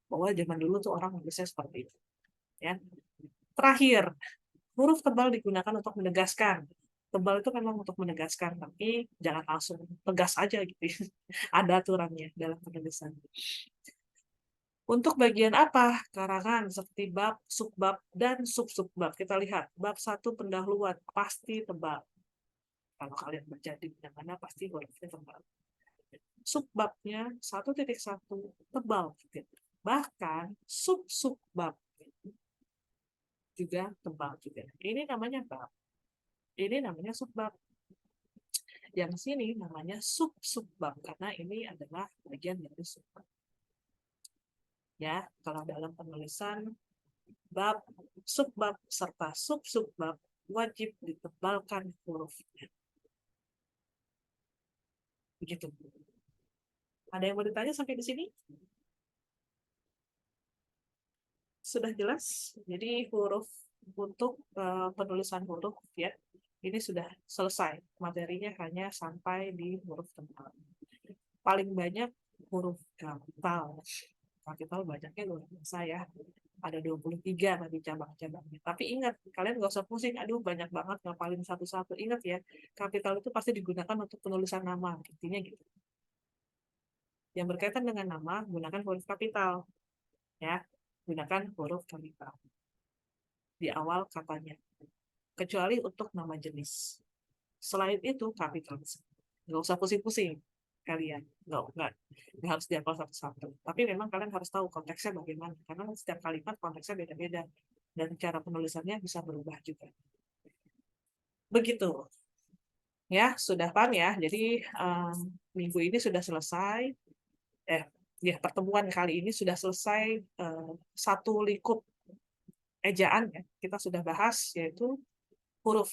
bahwa zaman dulu tuh orang nulisnya seperti itu. Ya. Terakhir, huruf tebal digunakan untuk menegaskan. Tebal itu memang untuk menegaskan, tapi jangan langsung tegas aja gitu. Ada aturannya dalam penulisan. Untuk bagian apa? Karangan seperti bab, subbab, dan sub-subbab. Kita lihat, bab 1 pendahuluan pasti tebal. Kalau kalian baca di mana-mana pasti hurufnya tebal. Subbabnya 1.1 tebal. Bahkan sub-subbab juga tebal juga. Ini namanya bab. Ini namanya subbab. Yang sini namanya sub-subbab karena ini adalah bagian dari subbab. Ya, kalau dalam penulisan bab, subbab serta sub-subbab wajib ditebalkan hurufnya. Begitu. Ada yang mau ditanya sampai di sini? Sudah jelas? Jadi huruf untuk penulisan huruf ya, ini sudah selesai. Materinya hanya sampai di huruf tebal. Paling banyak huruf kapital. kapital banyaknya luar biasa ya. Ada 23 tadi cabang-cabangnya. Tapi ingat, kalian nggak usah pusing, aduh banyak banget ngapalin satu-satu. Ingat ya, kapital itu pasti digunakan untuk penulisan nama, intinya gitu. Yang berkaitan dengan nama, gunakan huruf kapital. Ya, gunakan huruf kapital di awal katanya. Kecuali untuk nama jenis. Selain itu, kapital. Nggak usah pusing-pusing kalian. Nggak harus dihafal satu-satu. Tapi memang kalian harus tahu konteksnya bagaimana. Karena setiap kalimat konteksnya beda-beda. Dan cara penulisannya bisa berubah juga. Begitu. Ya, sudah paham ya. Jadi, minggu ini sudah selesai. Pertemuan kali ini sudah selesai satu lingkup ejaan ya. Kita sudah bahas, yaitu huruf.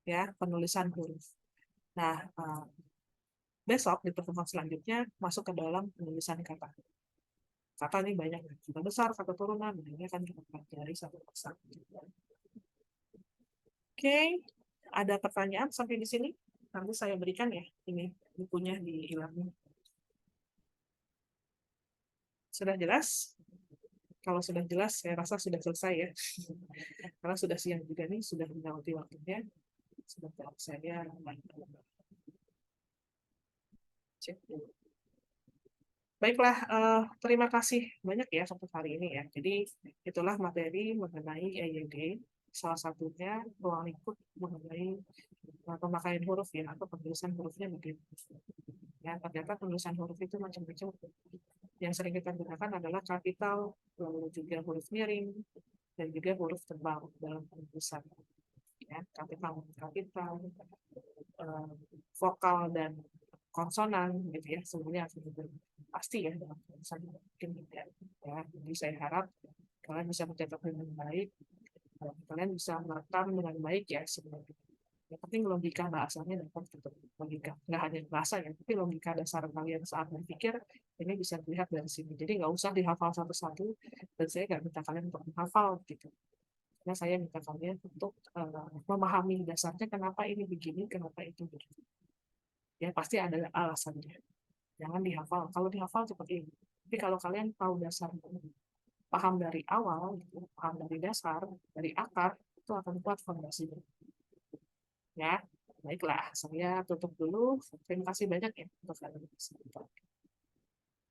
Ya, penulisan huruf. Nah, besok di pertemuan selanjutnya masuk ke dalam penulisan kata. Kata ini banyak, kata besar, kata turunan, ini akan kita pelajari satu persatu. Oke, ada pertanyaan sampai di sini? Nanti saya berikan ya, ini bukunya di e-learning. Sudah jelas? Kalau sudah jelas, saya rasa sudah selesai ya. Karena sudah siang juga nih, sudah melewati waktunya. Sebentar saya cek dulu. Baiklah, terima kasih banyak ya untuk hari ini ya. Jadi itulah materi mengenai EYD, salah satunya ruang lingkup mengenai pemakaian huruf ya, atau penulisan hurufnya bagaimana. Ya, ternyata penulisan huruf itu macam-macam. Yang sering kita gunakan adalah kapital, lalu juga huruf miring, dan juga huruf tebal dalam penulisan. Ya, kapital, vokal dan konsonan gitu ya, semuanya harus pasti ya dalam penulisan mungkin tidak ya. Jadi saya harap kalian bisa mencetak dengan baik, kalian bisa merekam dengan baik ya sebenarnya. Yang penting logika bahasanya dapat tetap logika, nggak hanya bahasa ya, tapi logika dasar kalian saat berpikir ini bisa dilihat dari sini. Jadi nggak usah dihafal satu-satu, dan saya nggak minta kalian untuk menghafal gitu. Karena saya minta kalian untuk memahami dasarnya kenapa ini begini, kenapa itu begini. Ya pasti ada alasannya. Jangan dihafal. Kalau dihafal seperti ini. Tapi kalau kalian tahu dasarnya, paham dari awal, gitu, paham dari dasar, dari akar, itu akan kuat fondasinya. Ya, baiklah. Saya tutup dulu. Terima kasih banyak ya untuk kalian.